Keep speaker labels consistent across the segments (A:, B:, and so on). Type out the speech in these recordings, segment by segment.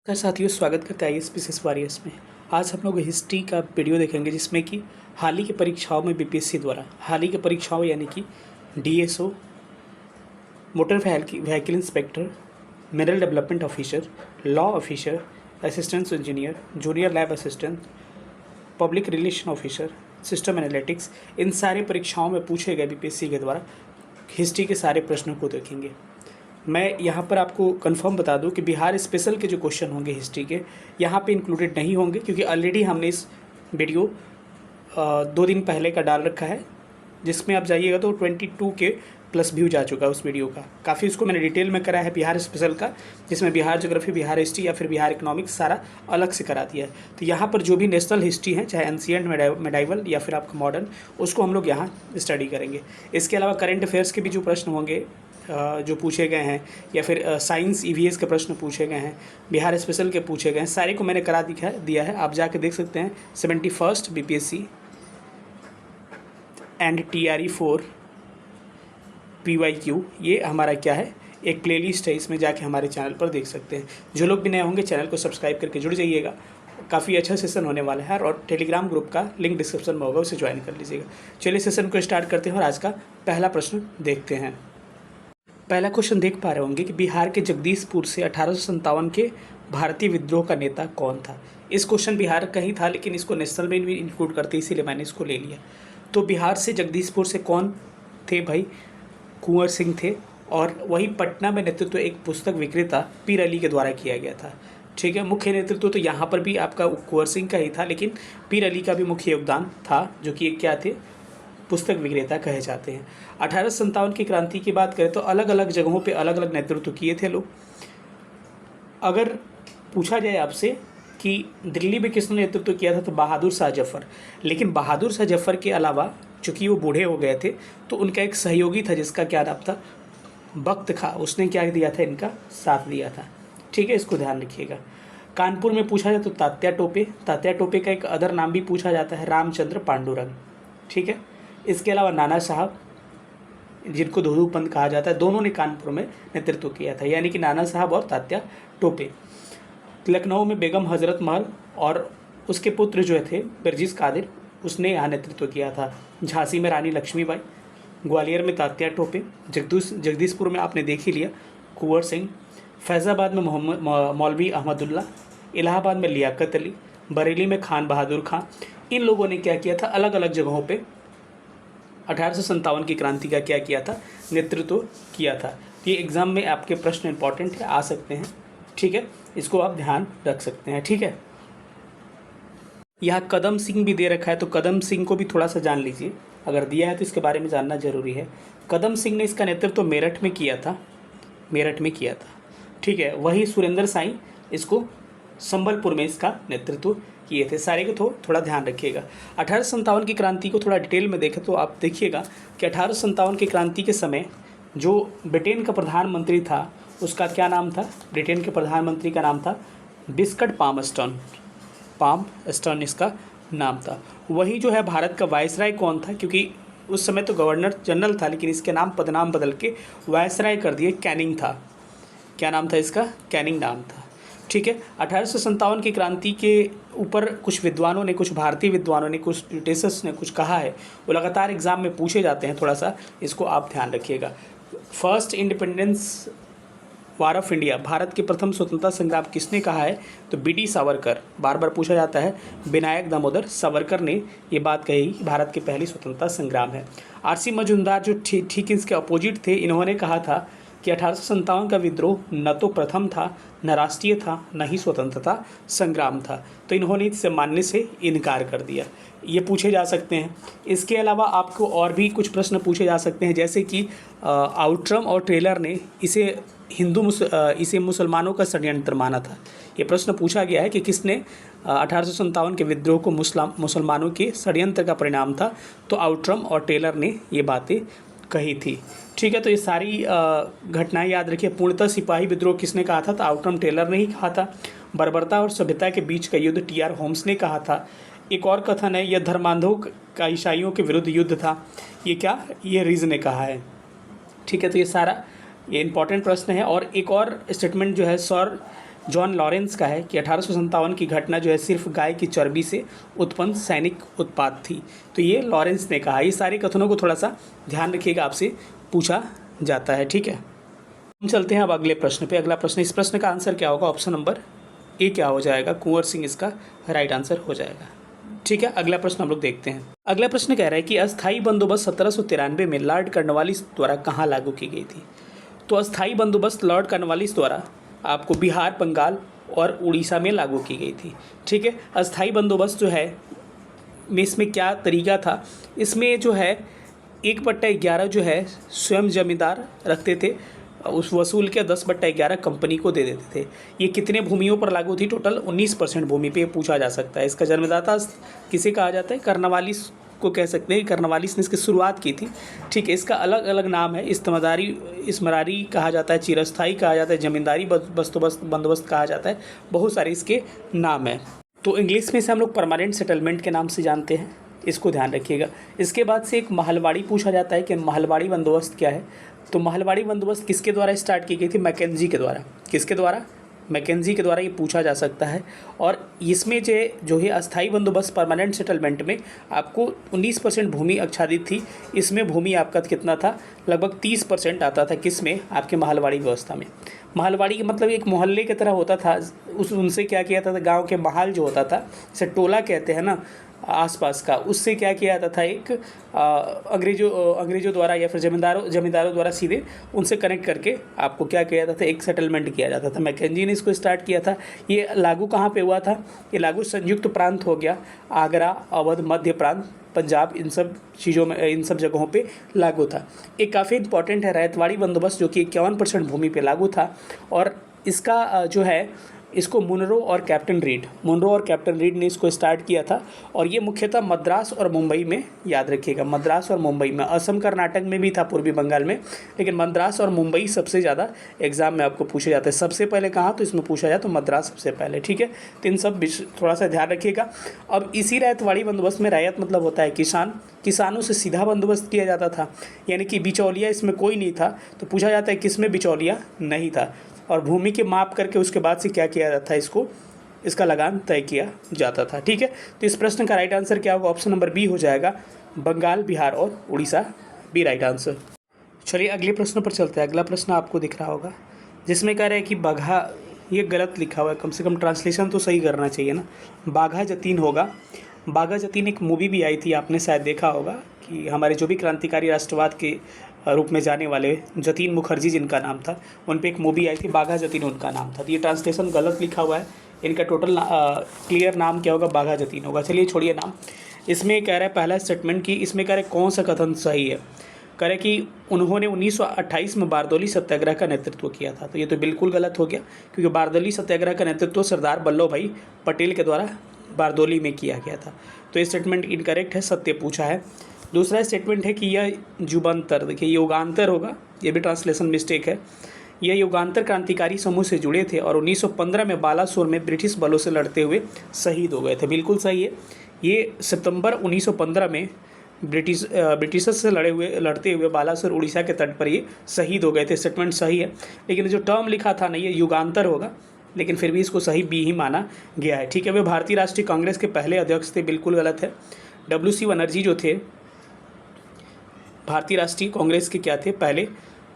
A: साथियों, स्वागत करते हैं IAS वॉरियर्स में। आज हम लोग हिस्ट्री का वीडियो देखेंगे जिसमें कि हाल ही की परीक्षाओं में बीपीएससी द्वारा हाल ही की परीक्षाओं यानी कि DSO, motor vehicle inspector, mineral development officer, law officer, assistant engineer, junior lab assistant, public relation officer, system analytics, इन सारे परीक्षाओं में पूछे गए बीपीएससी के द्वारा हिस्ट्री के सारे प्रश्नों को देखेंगे। मैं यहाँ पर आपको कंफर्म बता दूं कि बिहार स्पेशल के जो क्वेश्चन होंगे हिस्ट्री के यहाँ पे इंक्लूडेड नहीं होंगे, क्योंकि ऑलरेडी हमने इस वीडियो 2 दिन पहले का डाल रखा है, जिसमें आप जाइएगा तो 22 के प्लस व्यू जा चुका है उस वीडियो का। काफ़ी उसको मैंने डिटेल में करा है बिहार स्पेशल का, जिसमें बिहार ज्योग्राफी, बिहार हिस्ट्री या फिर बिहार इकोनॉमिक्स सारा अलग से करा दिया है। तो यहाँ पर जो भी नेशनल हिस्ट्री है, चाहे एंशिएंट, मेडाइवल या फिर आपका मॉडर्न, उसको हम लोग यहाँ स्टडी करेंगे। इसके अलावा करंट अफेयर्स के भी जो प्रश्न होंगे जो पूछे गए हैं, या फिर साइंस EVS के प्रश्न पूछे गए हैं, बिहार स्पेशल के पूछे गए हैं, सारे को मैंने करा दिया है। आप जाके देख सकते हैं 71st BPSC and TRE 4 PYQ, ये हमारा क्या है, एक प्लेलिस्ट है, इसमें जाके हमारे चैनल पर देख सकते हैं। जो लोग भी नए होंगे चैनल को सब्सक्राइब करके जुड़ जाइएगा, काफ़ी अच्छा सेशन होने वाला है। और टेलीग्राम ग्रुप का लिंक डिस्क्रिप्शन में होगा, उसे ज्वाइन कर लीजिएगा। चलिए सेशन को स्टार्ट करते हैं और आज का पहला प्रश्न देखते हैं। पहला क्वेश्चन देख पा रहे होंगे कि बिहार के जगदीशपुर से 1857 के भारतीय विद्रोह का नेता कौन था। इस क्वेश्चन बिहार का ही था, लेकिन इसको नेशनल में भी इंक्लूड करते, इसीलिए मैंने इसको ले लिया। तो बिहार से जगदीशपुर से कौन थे भाई? कुंवर सिंह थे। और वही पटना में नेतृत्व एक पुस्तक विक्रेता पीर अली के द्वारा किया गया था। ठीक है, मुख्य नेतृत्व तो यहाँ पर भी आपका कुंवर सिंह का ही था, लेकिन पीर अली का भी मुख्य योगदान था, जो कि क्या थे, पुस्तक विक्रेता कहे जाते हैं। 1857 की क्रांति की बात करें तो अलग अलग जगहों पे अलग अलग नेतृत्व किए थे लोग। अगर पूछा जाए आपसे कि दिल्ली में किसने नेतृत्व किया था, तो बहादुर शाह जफर। लेकिन बहादुर शाह जफर के अलावा चूँकि वो बूढ़े हो गए थे, तो उनका एक सहयोगी था जिसका क्या नाम था, बख्त खां। उसने क्या दिया था, इनका साथ दिया था। ठीक है, इसको ध्यान रखिएगा। कानपुर में पूछा जाए तो तात्या टोपे। तात्या टोपे का एक अदर नाम भी पूछा जाता है, रामचंद्र पांडुरंग। ठीक है, इसके अलावा नाना साहब, जिनको धोधू पंत कहा जाता है, दोनों ने कानपुर में नेतृत्व किया था, यानी कि नाना साहब और तात्या टोपे। लखनऊ में बेगम हजरत महल और उसके पुत्र जो थे बिरजिस कादिर, उसने यहाँ नेतृत्व किया था। झांसी में रानी लक्ष्मीबाई, ग्वालियर में तात्या टोपे, जगदीशपुर में आपने देख ही लिया कुंवर सिंह, फैज़ाबाद में मौलवी अहमदुल्ला, इलाहाबाद में लियाकत अली, बरेली में खान बहादुर खां। इन लोगों ने क्या किया था, अलग अलग जगहों पे 1857 की क्रांति का क्या किया था, नेतृत्व किया था। ये एग्ज़ाम में आपके प्रश्न इंपॉर्टेंट है, आ सकते हैं। ठीक है, इसको आप ध्यान रख सकते हैं। ठीक है, यहाँ कदम सिंह भी दे रखा है, तो कदम सिंह को भी थोड़ा सा जान लीजिए। अगर दिया है तो इसके बारे में जानना जरूरी है। कदम सिंह ने इसका नेतृत्व मेरठ में किया था, मेरठ में किया था। ठीक है, वही सुरेंद्र साई इसको संबलपुर में इसका नेतृत्व किए थे। सारे को थोड़ा ध्यान रखिएगा। 1857 की क्रांति को थोड़ा डिटेल में देखें तो आप देखिएगा कि 1857 की क्रांति के समय जो ब्रिटेन का प्रधानमंत्री था, उसका क्या नाम था, ब्रिटेन के प्रधानमंत्री का नाम था बिस्कट पामस्टर्न इसका नाम था। वही जो है भारत का वायसराय कौन था, क्योंकि उस समय तो गवर्नर जनरल था, लेकिन इसके नाम पदनाम बदल के वायसराय कर दिए, कैनिंग था। क्या नाम था इसका, कैनिंग नाम था। ठीक है, 1857 की क्रांति के ऊपर कुछ विद्वानों ने, कुछ भारतीय विद्वानों ने, कुछ ब्रिटिशर्स ने कुछ कहा है, वो लगातार एग्जाम में पूछे जाते हैं। थोड़ा सा इसको आप ध्यान रखिएगा। First independence war of India, Bharat के प्रथम स्वतंत्रता संग्राम किसने कहा है, तो BD सावरकर। बार बार पूछा जाता है, विनायक दामोदर सावरकर ने ये बात कही, भारत की पहली स्वतंत्रता संग्राम है। RC मजूमदार जो ठीक इसके अपोजिट थे, इन्होंने कहा था कि 1857 का विद्रोह न तो प्रथम था, न राष्ट्रीय था, न ही स्वतंत्रता संग्राम था। तो इन्होंने इसे मानने से इनकार कर दिया। ये पूछे जा सकते हैं। इसके अलावा आपको और भी कुछ प्रश्न पूछे जा सकते हैं, जैसे कि आउट्रम और टेलर ने इसे मुसलमानों का षड्यंत्र माना था। ये प्रश्न पूछा गया है कि किसने 1857 के विद्रोह को मुसलमानों के षड्यंत्र का परिणाम था, तो आउट्रम और टेलर ने ये बातें कही थी। ठीक है, तो ये सारी घटनाएं याद रखिए। पूर्णतः सिपाही विद्रोह किसने कहा था, तो आउट्रम टेलर ने ही कहा था। बर्बरता और सभ्यता के बीच का युद्ध TR होम्स ने कहा था। एक और कथन है, यह धर्मांधों का ईसाइयों के विरुद्ध युद्ध था, ये रीज ने कहा है। ठीक है, तो ये इंपॉर्टेंट प्रश्न है। और एक और स्टेटमेंट जो है सर जॉन लॉरेंस का है कि 1857 की घटना जो है सिर्फ गाय की चर्बी से उत्पन्न सैनिक उत्पाद थी। तो ये लॉरेंस ने कहा। ये सारे कथनों को थोड़ा सा ध्यान रखिएगा, आपसे पूछा जाता है। ठीक है, हम चलते हैं अब अगले प्रश्न पे। अगला प्रश्न, इस प्रश्न का आंसर क्या होगा? ऑप्शन नंबर ए क्या हो जाएगा? कुंवर सिंह इसका राइट आंसर हो जाएगा। ठीक है, अगला प्रश्न हम लोग देखते हैं। अगला प्रश्न कह रहा है कि अस्थाई बंदोबस्त 1793 में लॉर्ड कॉर्नवालिस द्वारा कहाँ लागू की गई थी? तो अस्थाई बंदोबस्त लॉर्ड कॉर्नवालिस द्वारा आपको बिहार, बंगाल और उड़ीसा में लागू की गई थी। ठीक है, अस्थाई बंदोबस्त जो है इसमें क्या तरीका था? इसमें जो है 1/11 जो है स्वयं जमींदार रखते थे, उस वसूल के 10/11 कंपनी को दे देते थे। ये कितने भूमियों पर लागू थी? टोटल 19% भूमि पे पूछा जा सकता है। इसका जन्मदाता किसे कहा जाता है? कॉर्नवालिस को कह सकते हैं। कॉर्नवालिस ने इसकी शुरुआत की थी। ठीक है, इसका अलग अलग नाम है। इसमरारी कहा जाता है, चिरस्थाई कहा जाता है, जमींदारी बंदोबस्त कहा जाता है, बहुत सारे इसके नाम हैं। तो इंग्लिश में से हम लोग परमानेंट सेटलमेंट के नाम से जानते हैं, इसको ध्यान रखिएगा। इसके बाद से एक महलवाड़ी पूछा जाता है कि महलवाड़ी बंदोबस्त क्या है? तो महलवाड़ी बंदोबस्त किसके द्वारा स्टार्ट की गई थी? मैकेंजी के द्वारा। किसके द्वारा? मैकेंजी के द्वारा ये पूछा जा सकता है। और इसमें जो है अस्थाई बंदोबस्त परमानेंट सेटलमेंट में आपको 19% भूमि आच्छादित थी। इसमें भूमि आपका कितना था? लगभग 30% आता था। किस में? आपके महलवाड़ी व्यवस्था में। महलवाड़ी का मतलब एक मोहल्ले की तरह होता था। उनसे क्या किया जाता था? गाँव के महल जो होता था, जैसे टोला कहते हैं ना आसपास का, उससे क्या किया जाता था? एक अंग्रेजों द्वारा या फिर जमींदारों द्वारा सीधे उनसे कनेक्ट करके आपको क्या किया जाता था? एक सेटलमेंट किया जाता था। मैकेंजी ने इसको स्टार्ट किया था। ये लागू कहाँ पे हुआ था? ये लागू संयुक्त प्रांत हो गया, आगरा, अवध, मध्य प्रांत, पंजाब, इन सब चीज़ों में, इन सब जगहों पे लागू था। एक काफ़ी इंपॉर्टेंट है रैयतवाड़ी बंदोबस्त, जो कि 51% भूमि पे लागू था। और इसका जो है इसको मुनरो और कैप्टन रीड ने इसको स्टार्ट किया था। और ये मुख्यतः मद्रास और मुंबई में, याद रखिएगा, मद्रास और मुंबई में। असम, कर्नाटक में भी था, पूर्वी बंगाल में, लेकिन मद्रास और मुंबई सबसे ज़्यादा एग्जाम में आपको पूछे जाते हैं। सबसे पहले कहाँ? तो इसमें पूछा जाए तो मद्रास सबसे पहले। ठीक है, तो इन सब थोड़ा सा ध्यान रखिएगा। अब इसी रैयतवाड़ी बंदोबस्त में रैयत मतलब होता है किसानों से सीधा बंदोबस्त किया जाता था, यानी कि बिचौलिया इसमें कोई नहीं था। तो पूछा जाता है किसमें बिचौलिया नहीं था। और भूमि के माप करके उसके बाद से क्या किया जाता है? इसका लगान तय किया जाता था। ठीक है, तो इस प्रश्न का राइट आंसर क्या होगा? ऑप्शन नंबर बी हो जाएगा, बंगाल, बिहार और उड़ीसा बी राइट आंसर। चलिए अगले प्रश्न पर चलते हैं। अगला प्रश्न आपको दिख रहा होगा, जिसमें कह रहे हैं कि बाघा, ये गलत लिखा हुआ है, कम से कम ट्रांसलेशन तो सही करना चाहिए ना। बाघा जतीन होगा। बाघा जतीन एक मूवी भी आई थी, आपने शायद देखा होगा, कि हमारे जो भी क्रांतिकारी राष्ट्रवाद के रूप में जाने वाले जतीन मुखर्जी जिनका नाम था, उन पे एक मूवी आई थी, बाघा जतीन उनका नाम था। तो ये ट्रांसलेशन गलत लिखा हुआ है। इनका टोटल क्लियर नाम क्या होगा? बाघा जतीन होगा। चलिए छोड़िए नाम। इसमें कह रहा है पहला स्टेटमेंट की, इसमें कह रहे कौन सा कथन सही है? कह रहे कि उन्होंने 1928 में बारदौली सत्याग्रह का नेतृत्व किया था। तो ये तो बिल्कुल गलत हो गया, क्योंकि बारदौली सत्याग्रह का नेतृत्व सरदार वल्लभ भाई पटेल के द्वारा बारदौली में किया गया था। तो ये स्टेटमेंट इनकरेक्ट है, सत्य पूछा है। दूसरा स्टेटमेंट है कि यह युगांतर, देखिए युगांतर होगा, ये भी ट्रांसलेशन मिस्टेक है। यह युगांतर क्रांतिकारी समूह से जुड़े थे और 1915 में बालासोर में ब्रिटिश बलों से लड़ते हुए शहीद हो गए थे। बिल्कुल सही है। ये सितंबर 1915 में ब्रिटिशर्स से लड़ते हुए बालासोर उड़ीसा के तट पर ये शहीद हो गए थे। स्टेटमेंट सही है, लेकिन जो टर्म लिखा था ना, ये युगांतर होगा, लेकिन फिर भी इसको सही बी ही माना गया है। ठीक है, वे भारतीय राष्ट्रीय कांग्रेस के पहले अध्यक्ष थे, बिल्कुल गलत है। WC बनर्जी जो थे भारतीय राष्ट्रीय कांग्रेस के क्या थे? पहले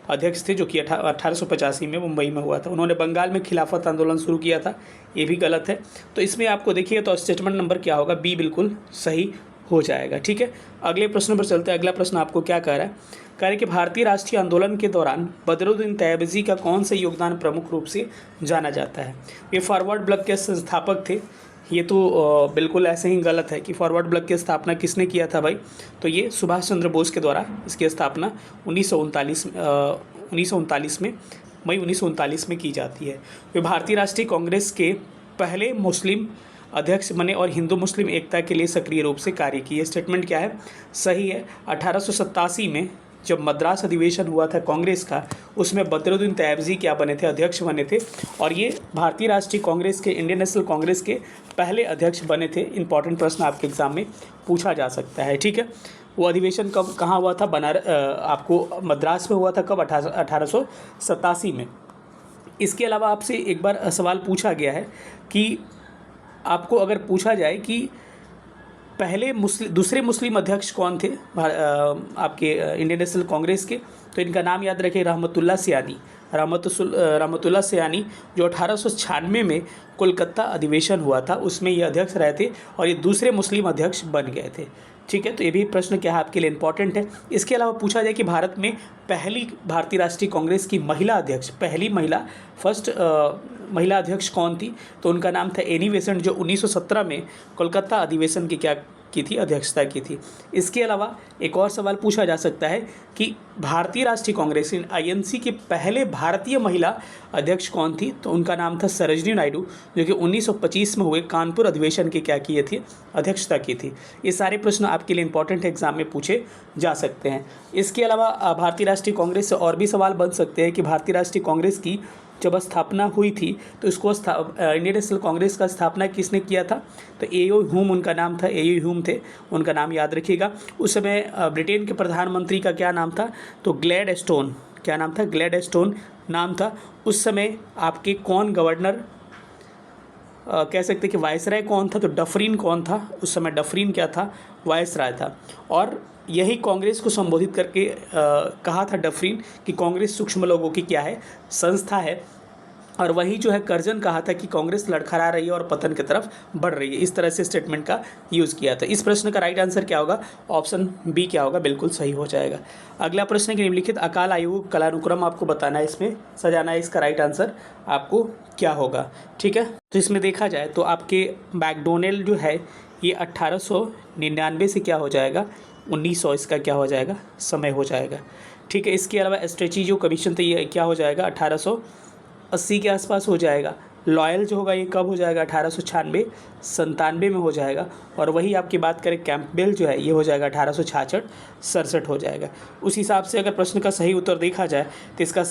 A: अध्यक्ष थे, जो कि 1885 में मुंबई में हुआ था। उन्होंने बंगाल में खिलाफत आंदोलन शुरू किया था, ये भी गलत है। तो इसमें आपको देखिए तो स्टेटमेंट नंबर क्या होगा? बी बिल्कुल सही हो जाएगा। ठीक है, अगले प्रश्न पर चलते हैं। अगला प्रश्न आपको क्या कह रहा है? कह रहे कि भारतीय राष्ट्रीय आंदोलन के दौरान बदरुद्दीन तैयबजी का कौन सा योगदान प्रमुख रूप से जाना जाता है? ये फॉरवर्ड ब्लॉक के संस्थापक थे। ये तो बिल्कुल ऐसे ही गलत है कि फॉरवर्ड ब्लॉक की स्थापना किसने किया था भाई? तो ये सुभाष चंद्र बोस के द्वारा इसकी स्थापना 1939 में, मई 1939 में की जाती है। वे भारतीय राष्ट्रीय कांग्रेस के पहले मुस्लिम अध्यक्ष बने और हिंदू मुस्लिम एकता के लिए सक्रिय रूप से कार्य किए। स्टेटमेंट क्या है? सही है। 1887 में जब मद्रास अधिवेशन हुआ था कांग्रेस का, उसमें बदरुद्दीन तैयबजी क्या बने थे? अध्यक्ष बने थे। और ये भारतीय राष्ट्रीय कांग्रेस के, इंडियन नेशनल कांग्रेस के पहले अध्यक्ष बने थे। इंपॉर्टेंट प्रश्न आपके एग्जाम में पूछा जा सकता है। ठीक है, वो अधिवेशन कब, कहाँ हुआ था? आपको मद्रास में हुआ था। कब? 1887 में। इसके अलावा आपसे एक बार सवाल पूछा गया है कि आपको अगर पूछा जाए कि पहले दूसरे मुस्लिम अध्यक्ष कौन थे आपके इंडियन नेशनल कांग्रेस के, तो इनका नाम याद रखें, रहमतुल्लाह सयानी। रहमतुल्लाह सयानी जो 1896 में कोलकाता अधिवेशन हुआ था उसमें ये अध्यक्ष रहे थे और ये दूसरे मुस्लिम अध्यक्ष बन गए थे। ठीक है, तो ये भी प्रश्न क्या है आपके लिए इंपॉर्टेंट है। इसके अलावा पूछा जाए कि भारत में पहली भारतीय राष्ट्रीय कांग्रेस की महिला अध्यक्ष, पहली फर्स्ट महिला अध्यक्ष कौन थी, तो उनका नाम था एनी बेसेंट, जो 1917 में कोलकाता अधिवेशन की अध्यक्षता की थी। इसके अलावा एक और सवाल पूछा जा सकता है कि भारतीय राष्ट्रीय कांग्रेस आईएनसी के पहले भारतीय महिला अध्यक्ष कौन थी, तो उनका नाम था सरोजिनी नायडू, जो कि 1925 में हुए कानपुर अधिवेशन की क्या किए थी, अध्यक्षता की थी। ये सारे प्रश्न आपके लिए इंपॉर्टेंट एग्जाम में पूछे जा सकते हैं। इसके अलावा भारतीय राष्ट्रीय कांग्रेस से और भी सवाल बन सकते हैं कि भारतीय राष्ट्रीय कांग्रेस की जब स्थापना हुई थी तो इसको इंडियन नेशनल कांग्रेस का स्थापना किसने किया था, तो एओ ह्यूम उनका नाम था, एओ ह्यूम थे, उनका नाम याद रखिएगा। उस समय ब्रिटेन के प्रधानमंत्री का क्या नाम था, तो ग्लैडस्टोन, क्या नाम था, ग्लैडस्टोन नाम था। उस समय आपके कौन गवर्नर कह सकते कि वायसराय कौन था, तो डफरीन कौन था, उस समय डफरीन क्या था, वायसराय था। और यही कांग्रेस को संबोधित करके कहा था डफरीन कि कांग्रेस सूक्ष्म लोगों की क्या है, संस्था है। और वही जो है कर्जन कहा था कि कांग्रेस लड़खड़ा रही है और पतन की तरफ बढ़ रही है। इस तरह से स्टेटमेंट का यूज़ किया था। इस प्रश्न का राइट आंसर क्या होगा, ऑप्शन बी क्या होगा, बिल्कुल सही हो जाएगा। अगला प्रश्न है कि निम्नलिखित अकाल आयोग कालानुक्रम आपको बताना है, इसमें सजाना है, इसका राइट आंसर आपको क्या होगा। ठीक है, तो इसमें देखा जाए तो आपके मैकडोनल्ड जो है ये 1899 से क्या हो जाएगा, 1900 इसका क्या हो जाएगा, समय हो जाएगा। ठीक है, इसके अलावा स्ट्रेची जो कमीशन था ये क्या हो जाएगा, 1880 के आसपास हो जाएगा। लॉयल जो होगा ये कब हो जाएगा, 1896-97 में हो जाएगा। और वही आपकी बात करें कैंपबेल जो है ये हो जाएगा 1866-67 हो जाएगा। उस हिसाब से अगर प्रश्न का सही उत्तर देखा जाए तो इसका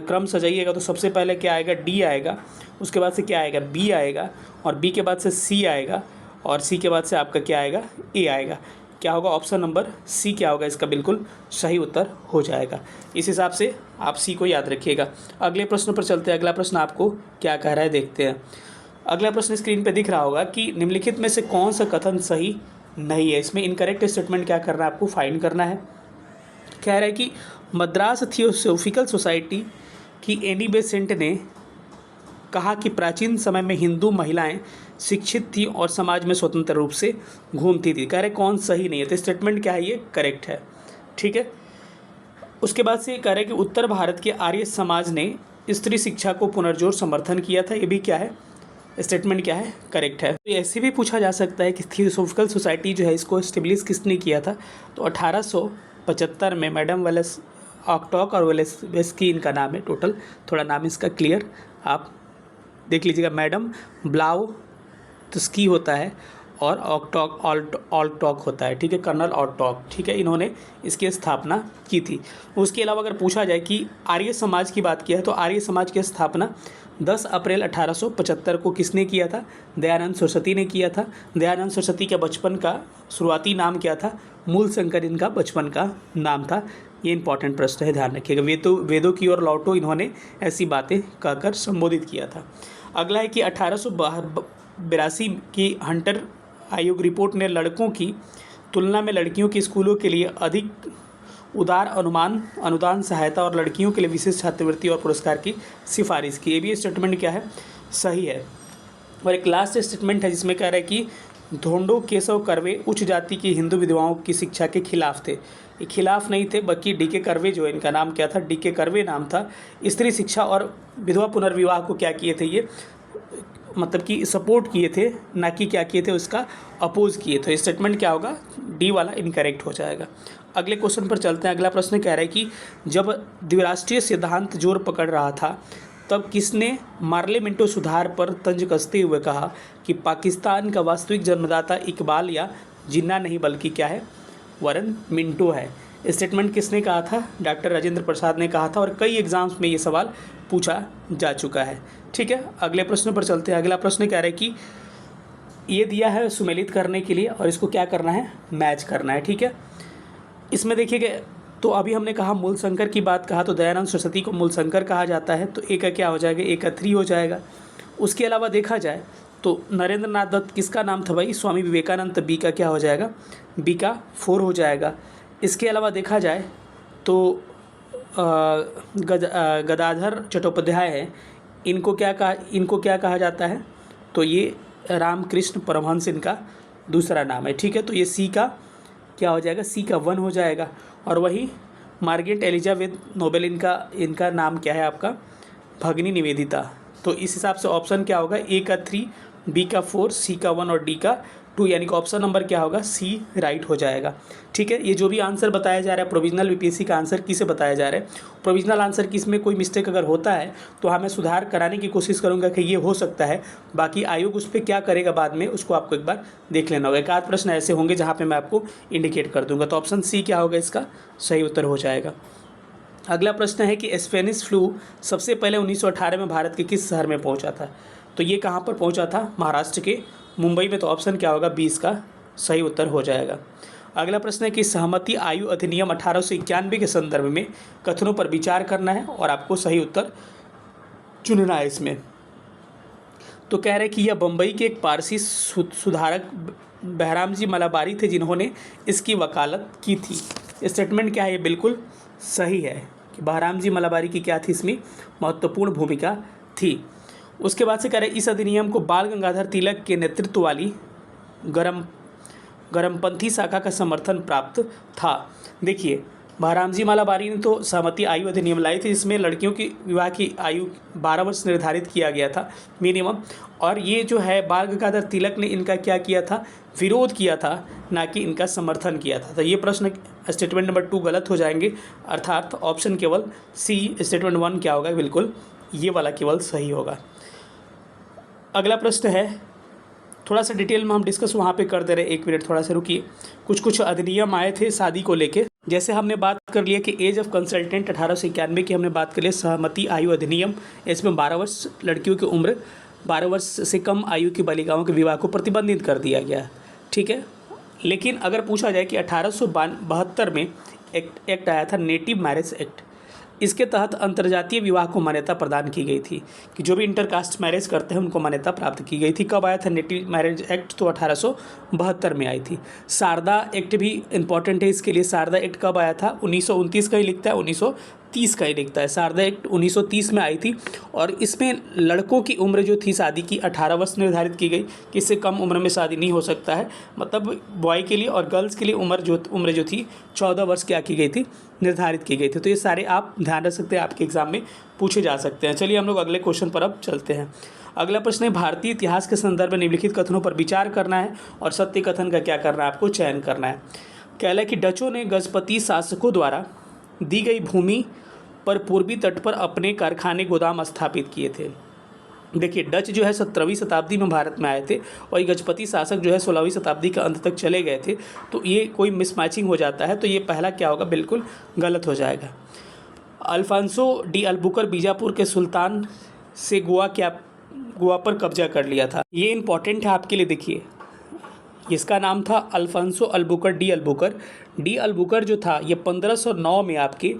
A: क्रम सजाइएगा तो सबसे पहले क्या आएगा, डी आएगा, उसके बाद से क्या आएगा, बी आएगा, और बी के बाद से सी आएगा, और सी के बाद से आपका क्या आएगा, ए आएगा। क्या होगा, ऑप्शन नंबर सी क्या होगा, इसका बिल्कुल सही उत्तर हो जाएगा। इस हिसाब से आप सी को याद रखिएगा। अगले प्रश्न पर चलते हैं। अगला प्रश्न आपको क्या कह रहा है देखते हैं। अगला प्रश्न स्क्रीन पे दिख रहा होगा कि निम्नलिखित में से कौन सा कथन सही नहीं है। इसमें इनकरेक्ट स्टेटमेंट क्या करना है, आपको फाइंड करना है। कह रहा है कि मद्रास थियोसॉफिकल सोसाइटी की एनी बेसेंट ने कहा कि प्राचीन समय में हिंदू महिलाएं शिक्षित थी और समाज में स्वतंत्र रूप से घूमती थी। कह रहे कौन सही नहीं है, तो स्टेटमेंट क्या है, ये करेक्ट है। ठीक है, उसके बाद से कह रहे कि उत्तर भारत के आर्य समाज ने स्त्री शिक्षा को पुनर्जोर समर्थन किया था। ये भी क्या है, स्टेटमेंट क्या है, करेक्ट है। तो ऐसे भी पूछा जा सकता है कि थियोसॉफिकल सोसाइटी जो है इसको एस्टेब्लिश किसने किया था, तो 1875 में मैडम वेलेस ऑक्टॉक और वेलेस्की इनका नाम है टोटल, थोड़ा नाम इसका क्लियर आप देख लीजिएगा। मैडम ब्लाउस्की होता है और ऑल्टॉक होता है। ठीक है, कर्नल ऑल्टॉक, ठीक है, इन्होंने इसकी स्थापना की थी। उसके अलावा अगर पूछा जाए कि आर्य समाज की बात किया है तो आर्य समाज की स्थापना 10 अप्रैल 1875 को किसने किया था, दयानंद सरस्वती ने किया था। दयानंद सरस्वती के बचपन का शुरुआती नाम क्या था, मूल शंकर इनका बचपन का नाम था। ये इंपॉर्टेंट प्रश्न है, ध्यान रखिएगा। वेदों की ओर लौटो इन्होंने ऐसी बातें कहकर संबोधित किया था। अगला है कि 1882 की हंटर आयोग रिपोर्ट ने लड़कों की तुलना में लड़कियों के स्कूलों के लिए अधिक उदार अनुदान सहायता और लड़कियों के लिए विशेष छात्रवृत्ति और पुरस्कार की सिफारिश की। ये भी स्टेटमेंट क्या है, सही है। और एक लास्ट स्टेटमेंट है जिसमें कह रहा है कि धोंडो केशव कर्वे उच्च जाति की हिंदू विधवाओं की शिक्षा के खिलाफ थे। ये खिलाफ नहीं थे, बल्कि डीके कर्वे जो है इनका नाम क्या था, डीके कर्वे नाम था। स्त्री शिक्षा और विधवा पुनर्विवाह को क्या किए थे, ये मतलब कि सपोर्ट किए थे, ना कि क्या किए थे, उसका अपोज किए थे। स्टेटमेंट क्या होगा, डी वाला इनकरेक्ट हो जाएगा। अगले क्वेश्चन पर चलते हैं। अगला प्रश्न कह रहा है कि जब द्विराष्ट्रीय सिद्धांत जोर पकड़ रहा था तब किसने मार्ले मिंटो सुधार पर तंज कसते हुए कहा कि पाकिस्तान का वास्तविक जन्मदाता इकबाल या जिन्ना नहीं बल्कि क्या है, वरन मिंटो है। स्टेटमेंट किसने कहा था, डॉक्टर राजेंद्र प्रसाद ने कहा था, और कई एग्जाम्स में ये सवाल पूछा जा चुका है। ठीक है, अगले प्रश्न पर चलते हैं। अगला प्रश्न कह रहा है कि ये दिया है सुमेलित करने के लिए और इसको क्या करना है, मैच करना है। ठीक है, इसमें देखिएगा तो अभी हमने कहा मूलशंकर की बात कहा तो दयानंद सरस्वती को मूलशंकर कहा जाता है, तो ए का क्या हो जाएगा, ए का 3 हो जाएगा। उसके अलावा देखा जाए तो नरेंद्र नाथ दत्त किसका नाम था भाई, स्वामी विवेकानंद, तो बी का क्या हो जाएगा, बी का 4 हो जाएगा। इसके अलावा देखा जाए तो गदाधर चट्टोपाध्याय है, इनको क्या कहा जाता है, तो ये रामकृष्ण परमहंस इनका दूसरा नाम है। ठीक है, तो ये सी का क्या हो जाएगा, सी का 1 हो जाएगा। और वही मार्गरेट एलिजाबेथ नोबेल, इनका नाम क्या है आपका, भगिनी निवेदिता। तो इस हिसाब से ऑप्शन क्या होगा, ए का 3, बी का 4, सी का 1 और डी का 2, यानी कि ऑप्शन नंबर क्या होगा, सी राइट हो जाएगा। ठीक है, ये जो भी आंसर बताया जा रहा है प्रोविजनल बीपीएससी का आंसर किसे बताया जा रहा है, प्रोविजनल आंसर की इसमें कोई मिस्टेक अगर होता है तो हाँ मैं सुधार कराने की कोशिश करूंगा कि ये हो सकता है, बाकी आयोग उस पर क्या करेगा बाद में उसको आपको एक बार देख लेना होगा। एक आध प्रश्न ऐसे होंगे जहाँ पर मैं आपको इंडिकेट कर दूंगा। तो ऑप्शन सी क्या होगा, इसका सही उत्तर हो जाएगा। अगला प्रश्न है कि स्पेनिश फ्लू सबसे पहले 1918 में भारत के किस शहर में पहुंचा था, तो ये कहाँ पर पहुंचा था, महाराष्ट्र के मुंबई में। तो ऑप्शन क्या होगा, 20 का सही उत्तर हो जाएगा। अगला प्रश्न है कि सहमति आयु अधिनियम 1891 के संदर्भ में कथनों पर विचार करना है और आपको सही उत्तर चुनना है इसमें। तो कह रहे कि यह बम्बई के एक पारसी सुधारक बहराम जी मलाबारी थे जिन्होंने इसकी वकालत की थी। स्टेटमेंट क्या है, ये बिल्कुल सही है कि बहराम जी मलाबारी की क्या थी, इसमें महत्वपूर्ण भूमिका थी। उसके बाद से कह रहे इस अधिनियम को बाल गंगाधर तिलक के नेतृत्व वाली गरमपंथी शाखा का समर्थन प्राप्त था। देखिए बहराम जी मलाबारी ने तो सहमति आयु अधिनियम लाई थी, जिसमें लड़कियों की विवाह की आयु 12 वर्ष निर्धारित किया गया था मिनिमम, और ये जो है बाल गंगाधर तिलक ने इनका क्या किया था, विरोध किया था, ना कि इनका समर्थन किया था। तो ये प्रश्न स्टेटमेंट नंबर 2 गलत हो जाएंगे, अर्थात ऑप्शन केवल सी स्टेटमेंट 1 क्या होगा, बिल्कुल ये वाला केवल सही होगा। अगला प्रश्न है, थोड़ा सा डिटेल में हम डिस्कस वहाँ पे कर दे रहे, एक मिनट थोड़ा सा रुकिए। कुछ अधिनियम आए थे शादी को लेके, जैसे हमने बात कर लिया कि एज ऑफ कंसल्टेंट 1891 की हमने बात कर ली, सहमति आयु अधिनियम, इसमें 12 वर्ष लड़कियों की उम्र, 12 वर्ष से कम आयु की बालिकाओं के विवाह को प्रतिबंधित कर दिया गया। ठीक है, लेकिन अगर पूछा जाए कि 1872 में एक्ट आया था, नेटिव मैरिज एक्ट, इसके तहत अंतर्जातीय विवाह को मान्यता प्रदान की गई थी कि जो भी इंटरकास्ट मैरिज करते हैं उनको मान्यता प्राप्त की गई थी। कब आया था नेटिव मैरिज एक्ट, तो 1872 में आई थी। शारदा एक्ट भी इंपॉर्टेंट है इसके लिए। शारदा एक्ट कब आया था, 1929 का ही लिखता है, 1930 का ही लिखता है। शारदा एक्ट 1930 में आई थी और इसमें लड़कों की उम्र जो थी शादी की 18 वर्ष निर्धारित की गई कि इससे कम उम्र में शादी नहीं हो सकता है, मतलब बॉय के लिए, और गर्ल्स के लिए उम्र जो थी 14 वर्ष क्या की गई थी, निर्धारित की गई थी। तो ये सारे आप ध्यान रख सकते हैं, आपके एग्जाम में पूछे जा सकते हैं। चलिए हम लोग अगले क्वेश्चन पर अब चलते हैं। अगला प्रश्न है, भारतीय इतिहास के संदर्भ में निम्नलिखित कथनों पर विचार करना है और सत्य कथन का क्या करना है, आपको चयन करना है। कहला कि डचों ने गजपति शासकों द्वारा दी गई भूमि पर पूर्वी तट पर अपने कारखाने गोदाम स्थापित किए थे। देखिए डच जो है 17वीं शताब्दी में भारत में आए थे और ये गजपति शासक जो है 16वीं शताब्दी के अंत तक चले गए थे, तो ये कोई मिसमैचिंग हो जाता है, तो ये पहला क्या होगा, बिल्कुल गलत हो जाएगा। अल्फांसो डी अल्बुकर बीजापुर के सुल्तान से गोवा पर कब्जा कर लिया था। ये इंपॉर्टेंट है आपके लिए। देखिए इसका नाम था अल्फांसो अल्बुकर डी अल्बुकर जो था ये 1509 में आपके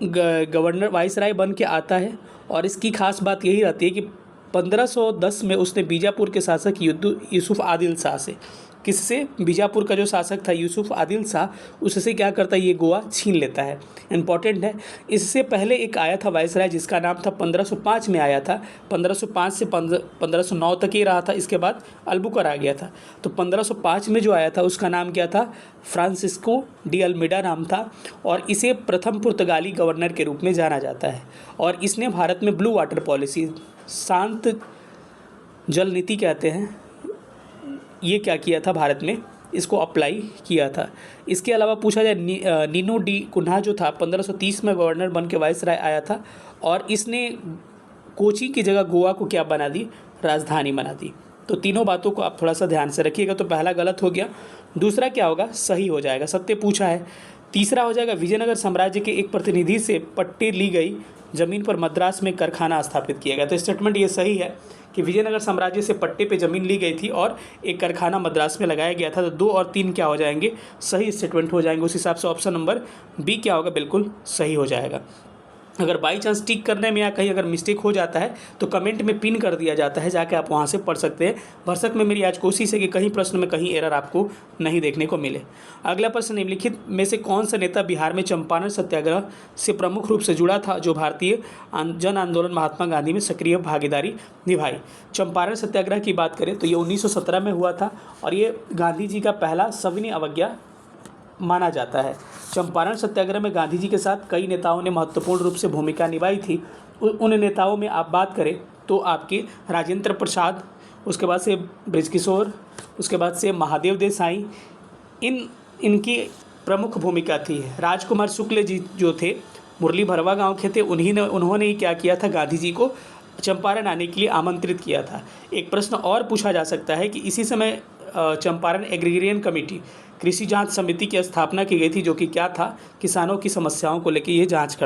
A: गवर्नर वाइसराय बन के आता है, और इसकी खास बात यही रहती है कि 1510 में उसने बीजापुर के शासक यूसुफ आदिल शाह से, किससे, बीजापुर का जो शासक था यूसुफ आदिल शाह, उससे क्या करता है, ये गोवा छीन लेता है। इंपॉर्टेंट है। इससे पहले एक आया था वाइसराय जिसका नाम था 1505 में आया था, 1505 से 1509 तक ही रहा था, इसके बाद अल्बुकर आ गया था। तो 1505 में जो आया था उसका नाम क्या था, फ्रांसिस्को डी अल्मीडा नाम था, और इसे प्रथम पुर्तगाली गवर्नर के रूप में जाना जाता है। और इसने भारत में ब्लू वाटर पॉलिसी, शांत जल नीति कहते हैं, ये क्या किया था, भारत में इसको अप्लाई किया था। इसके अलावा पूछा जाए नीनो डी कुन्हा जो था 1530 में गवर्नर बन के वाइसराय आया था, और इसने कोची की जगह गोवा को क्या बना दी, राजधानी बना दी। तो तीनों बातों को आप थोड़ा सा ध्यान से रखिएगा। तो पहला गलत हो गया, दूसरा क्या होगा, सही हो जाएगा, सत्य पूछा है। तीसरा हो जाएगा, विजयनगर साम्राज्य के एक प्रतिनिधि से पट्टी ली गई जमीन पर मद्रास में कारखाना स्थापित किया गया। तो स्टेटमेंट ये सही है कि कि विजयनगर साम्राज्य से पट्टे पे ज़मीन ली गई थी और एक कारखाना मद्रास में लगाया गया था। तो 2 और 3 क्या हो जाएंगे, सही स्टेटमेंट हो जाएंगे। उस हिसाब से ऑप्शन नंबर बी क्या होगा, बिल्कुल सही हो जाएगा। अगर बाई चांस टिक करने में या कहीं अगर मिस्टेक हो जाता है तो कमेंट में पिन कर दिया जाता है, जाके आप वहाँ से पढ़ सकते हैं। भरसक में मेरी आज कोशिश है कि कहीं प्रश्न में कहीं एरर आपको नहीं देखने को मिले। अगला प्रश्न, निम्नलिखित में से कौन सा नेता बिहार में चंपारण सत्याग्रह से प्रमुख रूप से जुड़ा था, जो भारतीय जन आंदोलन महात्मा गांधी में सक्रिय भागीदारी निभाई। चंपारण सत्याग्रह की बात करें तो ये 1917 में हुआ था और ये गांधी जी का पहला सविनय अवज्ञा माना जाता है। चंपारण सत्याग्रह में गांधी जी के साथ कई नेताओं ने महत्वपूर्ण रूप से भूमिका निभाई थी। उन नेताओं में आप बात करें तो आपके राजेंद्र प्रसाद, उसके बाद से ब्रिजकिशोर, उसके बाद से महादेव देसाई, इनकी प्रमुख भूमिका थी। राजकुमार शुक्ल जी जो थे, मुरली भरवा गांव के थे, उन्होंने ही क्या किया था, गांधी जी को चंपारण आने के लिए आमंत्रित किया था। एक प्रश्न और पूछा जा सकता है कि इसी समय चंपारण एग्रीरियन कमेटी, कृषि जांच समिति की स्थापना की गई थी, जो कि क्या था, किसानों की समस्याओं को लेकर ये जांच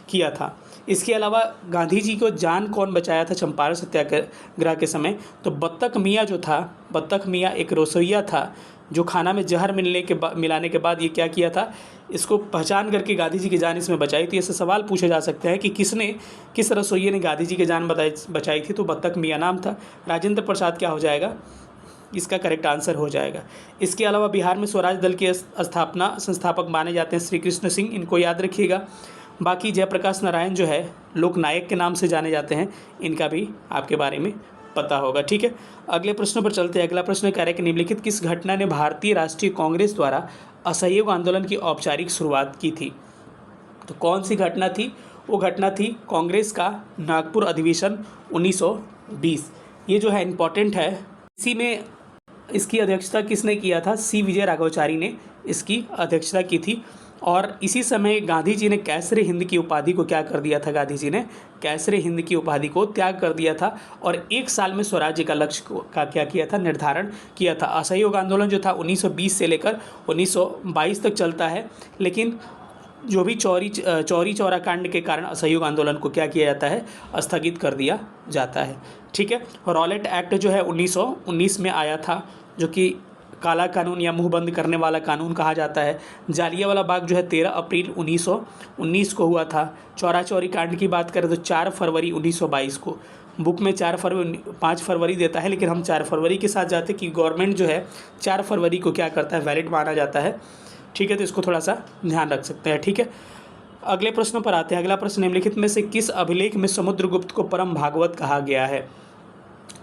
A: किया था। इसके अलावा गांधी जी को जान कौन बचाया था चंपारण सत्याग्रह के समय, तो बत्तख मियाँ जो था, बत्तख मियाँ एक रसोइया था जो खाना में जहर मिलाने के बाद ये क्या किया था, इसको पहचान करके गांधी जी की जान इसमें बचाई थी। ऐसे सवाल पूछे जा सकते हैं कि किस रसोइये ने गांधी जी की जान बचाई थी, तो बत्तख मियाँ नाम था। राजेंद्र प्रसाद क्या हो जाएगा, इसका करेक्ट आंसर हो जाएगा। इसके अलावा बिहार में स्वराज दल के संस्थापक माने जाते हैं श्री कृष्ण सिंह, इनको याद रखिएगा। बाकी जयप्रकाश नारायण जो है लोकनायक के नाम से जाने जाते हैं, इनका भी आपके बारे में पता होगा। ठीक है, अगले प्रश्न पर चलते हैं। अगला प्रश्न कह रहे हैं कि निम्नलिखित किस घटना ने भारतीय राष्ट्रीय कांग्रेस द्वारा असहयोग आंदोलन की औपचारिक शुरुआत की थी। तो कौन सी घटना थी, वो घटना थी कांग्रेस का नागपुर अधिवेशन 1920। ये जो है इम्पॉर्टेंट है। इसी में इसकी अध्यक्षता किसने किया था, सी विजय राघवाचारी ने इसकी अध्यक्षता की थी। और इसी समय गांधी जी ने कैसरे हिंद की उपाधि को क्या कर दिया था, गांधी जी ने कैसरे हिंद की उपाधि को त्याग कर दिया था और 1 साल में स्वराज्य का लक्ष्य का क्या किया था, निर्धारण किया था। असहयोग आंदोलन जो था 1920 से लेकर 1922 तक चलता है, लेकिन जो भी चौरी चौरा कांड के कारण असहयोग आंदोलन को क्या किया जाता है, स्थगित कर दिया जाता है। ठीक है, रॉलेट एक्ट जो है 1919 में आया था, जो कि काला कानून या मुंह बंद करने वाला कानून कहा जाता है। जालियांवाला बाग जो है 13 अप्रैल 1919 को हुआ था। चौरा चौरी कांड की बात करें तो 4 फरवरी 1922 को। बुक में 5 फरवरी देता है, लेकिन हम 4 फरवरी के साथ जाते कि गवर्नमेंट जो है 4 फरवरी को क्या करता है, वैलिड माना जाता है। ठीक है, तो इसको थोड़ा सा ध्यान रख सकते हैं। ठीक है, अगले प्रश्न पर आते हैं। अगला प्रश्न, निम्नलिखित में से किस अभिलेख में समुद्रगुप्त को परम भागवत कहा गया है।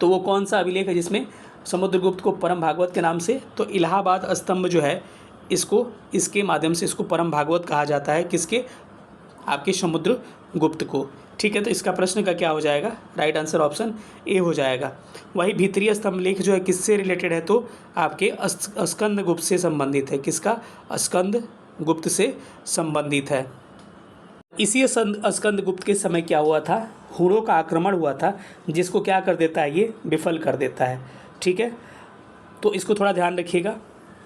A: तो वो कौन सा अभिलेख है जिसमें समुद्रगुप्त को परम भागवत के नाम से, तो इलाहाबाद स्तंभ जो है इसके माध्यम से इसको परम भागवत कहा जाता है। किसके, आपके समुद्रगुप्त को। ठीक है, तो इसका प्रश्न का क्या हो जाएगा, राइट आंसर ऑप्शन ए हो जाएगा। वही भीतरी स्तंभ लेख जो है किससे रिलेटेड है, तो आपके स्कंद गुप्त से संबंधित है। किसका, स्कंद गुप्त से संबंधित है। इसी स्कंद गुप्त के समय क्या हुआ था, हुणों का आक्रमण हुआ था, जिसको क्या कर देता है, ये विफल कर देता है। ठीक है, तो इसको थोड़ा ध्यान रखिएगा।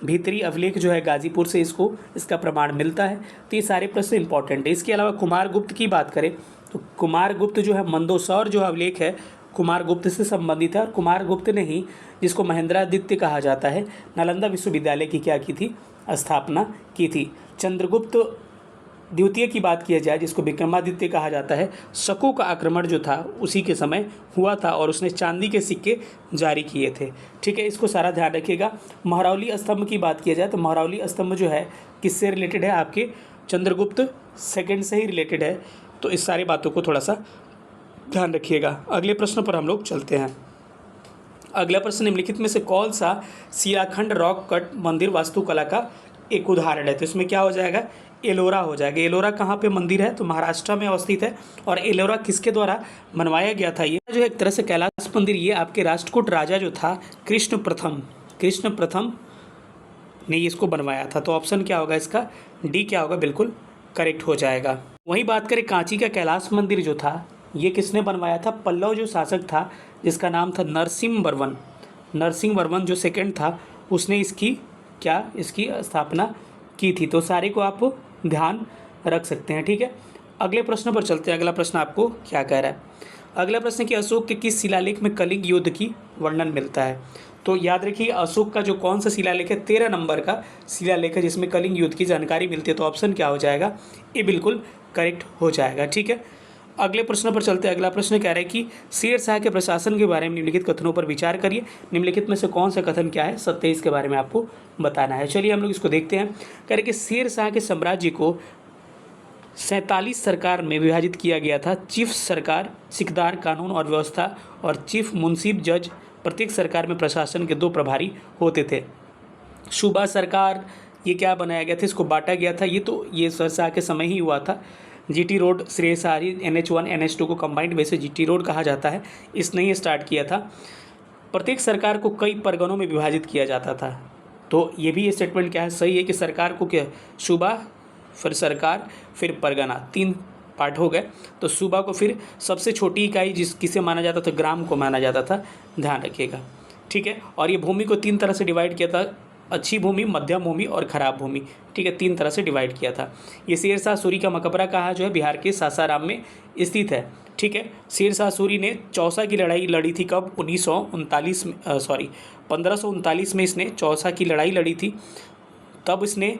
A: भीतरी अभिलेख जो है गाजीपुर से इसका प्रमाण मिलता है। तो ये सारे प्रश्न इंपॉर्टेंट है। इसके अलावा कुमारगुप्त की बात करें तो कुमारगुप्त जो है मंदसौर जो अभिलेख है कुमारगुप्त से संबंधित है। और कुमारगुप्त ने ही, जिसको महेंद्रादित्य कहा जाता है, नालंदा विश्वविद्यालय की क्या की थी, स्थापना की थी। चंद्रगुप्त द्वितीय की बात किया जाए, जिसको विक्रमादित्य कहा जाता है, शकों का आक्रमण जो था उसी के समय हुआ था और उसने चांदी के सिक्के जारी किए थे। ठीक है, इसको सारा ध्यान रखिएगा। महरौली स्तंभ की बात किया जाए तो महरौली स्तंभ जो है किससे रिलेटेड है, आपके चंद्रगुप्त सेकंड से ही रिलेटेड है। तो इस सारी बातों को थोड़ा सा ध्यान रखिएगा। अगले प्रश्न पर हम लोग चलते हैं। अगला प्रश्न, निम्नलिखित में से कौन सा शिलाखंड रॉक कट मंदिर वास्तुकला का एक उदाहरण है। तो इसमें क्या हो जाएगा, एलोरा हो जाएगा। एलोरा कहाँ पे मंदिर है, तो महाराष्ट्र में अवस्थित है। और एलोरा किसके द्वारा बनवाया गया था, ये जो एक तरह से कैलाश मंदिर, ये आपके राष्ट्रकूट राजा जो था कृष्ण प्रथम ने इसको बनवाया था। तो ऑप्शन क्या होगा इसका, डी क्या होगा, बिल्कुल करेक्ट हो जाएगा। वहीं बात करें कांची का कैलाश मंदिर जो था, ये किसने बनवाया था, पल्लव जो शासक था जिसका नाम था नरसिंह वर्मन जो सेकंड था, उसने इसकी स्थापना की थी। तो सारे को आप ध्यान रख सकते हैं। ठीक है, अगले प्रश्न पर चलते हैं। अगला प्रश्न आपको क्या कह रहा है, अगला प्रश्न है कि अशोक के किस शिलालेख में कलिंग युद्ध की वर्णन मिलता है। तो याद रखिए अशोक का जो कौन सा शिलालेख है 13 नंबर का शिलालेख है जिसमें कलिंग युद्ध की जानकारी मिलती है। तो ऑप्शन क्या हो जाएगा, ये बिल्कुल करेक्ट हो जाएगा। ठीक है, अगले प्रश्न पर चलते हैं। अगला प्रश्न कह रहा है कि शेर शाह के प्रशासन के बारे में निम्नलिखित कथनों पर विचार करिए। निम्नलिखित में से कौन सा कथन क्या है सत्य, इसके बारे में आपको बताना है। चलिए हम लोग इसको देखते हैं। कह रहे कि शेर शाह के साम्राज्य को 47 सरकार में विभाजित किया गया था। चीफ सरकार, सिकदार, कानून और व्यवस्था और चीफ मुंसिफ जज, प्रत्येक सरकार में प्रशासन के 2 प्रभारी होते थे। सूबा सरकार ये क्या बनाया गया था, इसको बांटा गया था। ये शेर शाह के समय ही हुआ था। जीटी रोड, श्रेयसारी, NH1 NH2 को कंबाइंड वे से जीटी रोड कहा जाता है, इसने ही स्टार्ट किया था। प्रत्येक सरकार को कई परगनों में विभाजित किया जाता था। तो ये भी स्टेटमेंट क्या है, सही है कि सरकार को क्या, सूबा, फिर सरकार, फिर परगना, 3 पार्ट हो गए। तो सूबा को फिर सबसे छोटी इकाई किसे माना जाता था, ग्राम को माना जाता था, ध्यान रखिएगा। ठीक है, और ये भूमि को 3 तरह से डिवाइड किया था, अच्छी भूमि, मध्यम भूमि और खराब भूमि। ठीक है, 3 तरह से डिवाइड किया था। ये शेर शाह सूरी का मकबरा कहाँ जो है, बिहार के सासाराम में स्थित है। ठीक है, शेर शाह सूरी ने चौसा की लड़ाई लड़ी थी कब, 1539 में इसने चौसा की लड़ाई लड़ी थी। तब इसने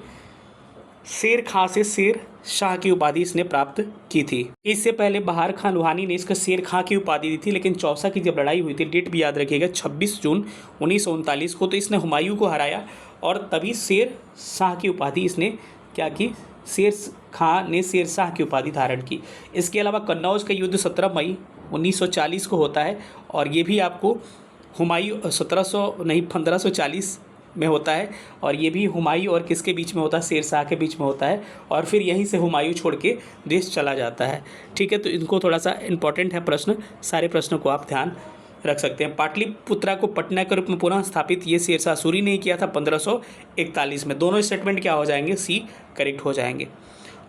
A: शेर खां से शेर शाह की उपाधि इसने प्राप्त की थी। इससे पहले बहार खां लोहानी ने इसका शेर खां की उपाधि दी थी, लेकिन चौसा की जब लड़ाई हुई थी, डेट भी याद रखिएगा 26 जून 1939 को, तो इसने हुमायूं को हराया और तभी शेर शाह की उपाधि इसने क्या की, शेर खां ने शेर शाह की उपाधि धारण की। इसके अलावा कन्नौज का युद्ध 17 मई 1940 को होता है और ये भी आपको हुमायूं 1540 में होता है और ये भी हुमायूं और किसके बीच में होता है, शेर शाह के बीच में होता है और फिर यहीं से हुमायूं छोड़ के देश चला जाता है। ठीक है, तो इनको थोड़ा सा इंपॉर्टेंट है प्रश्न, सारे प्रश्नों को आप ध्यान रख सकते हैं। पाटलिपुत्रा को पटना के रूप में पुनः स्थापित ये शेर शाह सूरी ने किया था 1541 में। दोनों स्टेटमेंट क्या हो जाएंगे, सी करेक्ट हो जाएंगे।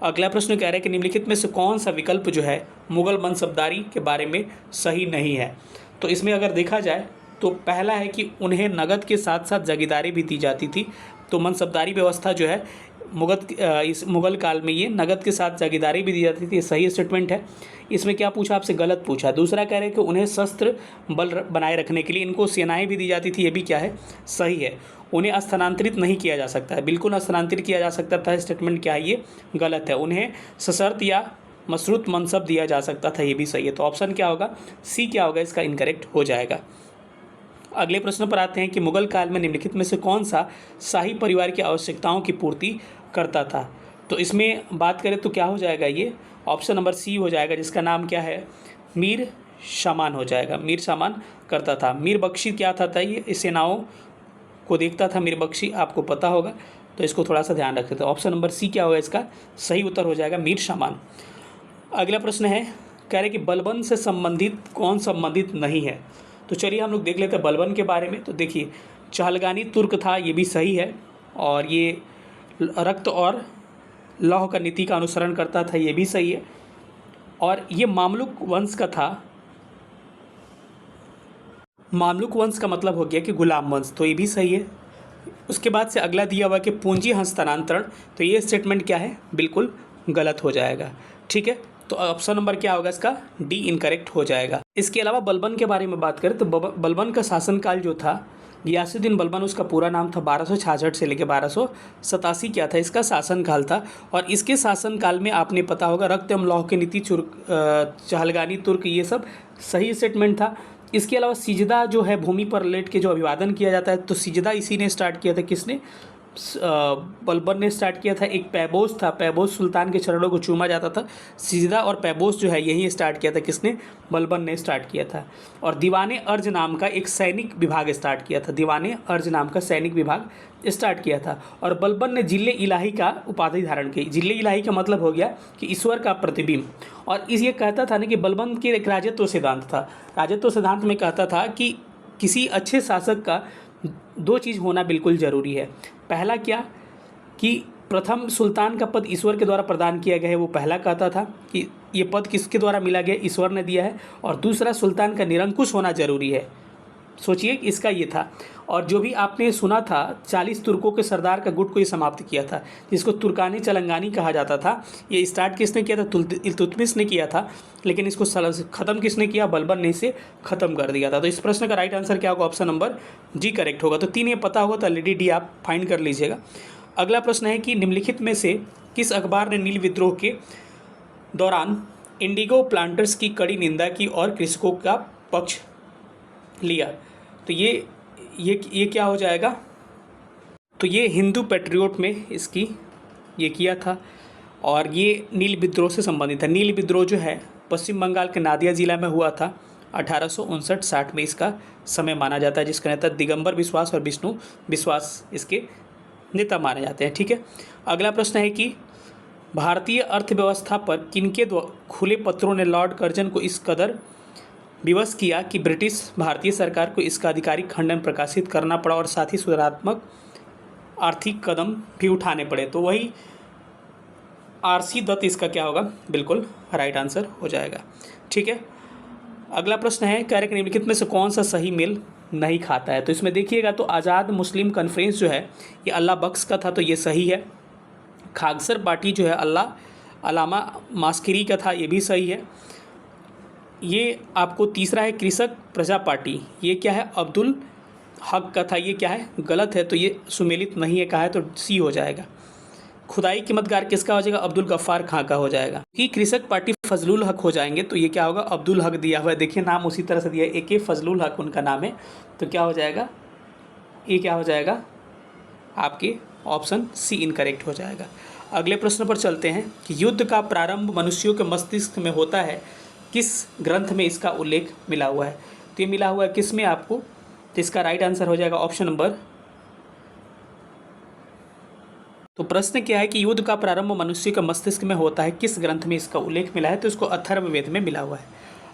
A: अगला प्रश्न कह रहा है कि निम्नलिखित में से कौन सा विकल्प जो है मुगल मनसबदारी के बारे में सही नहीं है। तो इसमें अगर देखा जाए तो पहला है कि उन्हें नगद के साथ साथ जागीरदारी भी दी जाती थी। तो मनसबदारी व्यवस्था जो है इस मुगल काल में ये नगद के साथ जागीरदारी भी दी जाती थी, ये सही स्टेटमेंट है। इसमें क्या पूछा आपसे, गलत पूछा। दूसरा कह रहे हैं कि उन्हें शस्त्र बल बनाए रखने के लिए इनको सेनाएं भी दी जाती थी, ये भी क्या है, सही है। उन्हें स्थानांतरित नहीं किया जा सकता है, बिल्कुल स्थानांतरित किया जा सकता था, स्टेटमेंट क्या है, ये गलत है। उन्हें सशर्त या मशरूत मनसब दिया जा सकता था, ये भी सही है। तो ऑप्शन क्या होगा, सी क्या होगा, इसका इनकरेक्ट हो जाएगा। अगले प्रश्न पर आते हैं कि मुगल काल में निम्नलिखित में से कौन सा शाही परिवार की आवश्यकताओं की पूर्ति करता था। तो इसमें बात करें तो क्या हो जाएगा, ये ऑप्शन नंबर सी हो जाएगा, जिसका नाम क्या है, मीर सामान हो जाएगा। मीर सामान करता था। मीर बख्शी क्या था, ये सेनाओं को देखता था। मीर बख्शी आपको पता होगा, तो इसको थोड़ा सा ध्यान रखते थे। ऑप्शन नंबर सी क्या होगा, इसका सही उत्तर हो जाएगा मीर सामान। अगला प्रश्न है, कह रहे कि बलबन से संबंधित कौन संबंधित नहीं है। तो चलिए हम लोग देख लेते हैं बलबन के बारे में। तो देखिए, चहलगानी तुर्क था, ये भी सही है, और ये रक्त और लौह का नीति का अनुसरण करता था, ये भी सही है, और ये मामलुक वंश का था। मामलुक वंश का मतलब हो गया कि गुलाम वंश, तो ये भी सही है। उसके बाद से अगला दिया हुआ कि पूंजी हस्तांतरण, तो ये स्टेटमेंट क्या है, बिल्कुल गलत हो जाएगा। ठीक है, तो ऑप्शन नंबर क्या होगा, इसका डी इनकरेक्ट हो जाएगा। इसके अलावा बलबन के बारे में बात करें तो बलबन का शासनकाल जो था, गियासुद्दीन बलबन उसका पूरा नाम था, 1266 से लेकर 1287 क्या था इसका शासनकाल था। और इसके शासनकाल में आपने पता होगा रक्त एवं लौह की नीति, चहलगानी तुर्क, ये सब सही स्टेटमेंट था। इसके अलावा सिजदा जो है, भूमि पर लेट के जो अभिवादन किया जाता है, तो सिजदा इसी ने स्टार्ट किया था। किसने, बलबन ने स्टार्ट किया था। एक पैबोस था, पैबोस सुल्तान के चरणों को चूमा जाता था। सिजदा और पैबोस जो है यही स्टार्ट किया था, किसने, बलबन ने स्टार्ट किया था। और दीवाने अर्ज नाम का एक सैनिक विभाग स्टार्ट किया था, दीवाने अर्ज नाम का सैनिक विभाग स्टार्ट किया था। और बलबन ने जिले इलाही का उपाधि धारण की। जिले इलाही का मतलब हो गया कि ईश्वर का प्रतिबिंब। और इस ये कहता था ना कि बलबन के एक राजत्व सिद्धांत था। राजत्व सिद्धांत में कहता था कि किसी अच्छे शासक का 2 चीज़ होना बिल्कुल ज़रूरी है। पहला क्या, कि प्रथम सुल्तान का पद ईश्वर के द्वारा प्रदान किया गया है, वो पहला कहता था कि ये पद किसके द्वारा मिला गया, ईश्वर ने दिया है। और दूसरा, सुल्तान का निरंकुश होना जरूरी है। सोचिए इसका ये था। और जो भी आपने सुना था 40 तुर्कों के सरदार का गुट को ये समाप्त किया था, जिसको तुर्कानी चलंगानी कहा जाता था। ये स्टार्ट किसने किया था? इल्तुतमिश ने किया था, लेकिन इसको ख़त्म किसने किया? बलबन ने इसे ख़त्म कर दिया था। तो इस प्रश्न का राइट आंसर क्या होगा? ऑप्शन नंबर जी करेक्ट होगा। तो 3 ये पता होगा तो ऑलरेडी डी आप फाइंड कर लीजिएगा। अगला प्रश्न है कि निम्नलिखित में से किस अखबार ने नील विद्रोह के दौरान इंडिगो प्लांटर्स की कड़ी निंदा की और कृषकों का पक्ष लिया? तो ये क्या हो जाएगा? तो ये हिंदू पैट्रियोट में इसकी ये किया था और ये नील विद्रोह से संबंधित है। नील विद्रोह जो है पश्चिम बंगाल के नादिया जिला में हुआ था 1859-60 में इसका समय माना जाता है, जिसका नेता दिगंबर विश्वास और विष्णु विश्वास इसके नेता माने जाते हैं। ठीक है, अगला प्रश्न है कि भारतीय अर्थव्यवस्था पर किनके खुले पत्रों ने लॉर्ड कर्जन को इस कदर विवश किया कि ब्रिटिश भारतीय सरकार को इसका आधिकारिक खंडन प्रकाशित करना पड़ा और साथ ही सुधारात्मक आर्थिक कदम भी उठाने पड़े? तो वही आरसी दत्त इसका क्या होगा? बिल्कुल राइट आंसर हो जाएगा। ठीक है, अगला प्रश्न है कह रहे कि निम्नलिखित में से कौन सा सही मेल नहीं खाता है? तो इसमें देखिएगा तो आज़ाद मुस्लिम कॉन्फ्रेंस जो है ये अल्लाह बख्श का था, तो ये सही है। खागसर पार्टी जो है अलामा मास्करी का था, ये भी सही है। ये आपको तीसरा है कृषक प्रजा पार्टी, ये क्या है? अब्दुल हक का था, ये क्या है? गलत है, तो ये सुमेलित नहीं है कहा है, तो सी हो जाएगा। खुदाई की मददगार किसका हो जाएगा? अब्दुल गफ्फार खां का हो जाएगा। कि कृषक पार्टी फजलुल हक हो जाएंगे, तो ये क्या होगा? अब्दुल हक दिया हुआ है, देखिए नाम उसी तरह से दिया है, AK फजलुल हक उनका नाम है, तो क्या हो जाएगा? ये क्या हो जाएगा? आपके ऑप्शन सी इनकरेक्ट हो जाएगा। अगले प्रश्न पर चलते हैं कि युद्ध का प्रारंभ मनुष्यों के मस्तिष्क में होता है, किस ग्रंथ में इसका उल्लेख मिला हुआ है? तो ये मिला हुआ है किस में आपको? तो इसका राइट आंसर हो जाएगा ऑप्शन नंबर। तो प्रश्न क्या है कि युद्ध का प्रारंभ मनुष्य के मस्तिष्क में होता है, किस ग्रंथ में इसका उल्लेख मिला है? तो इसको अथर्ववेद में मिला हुआ है।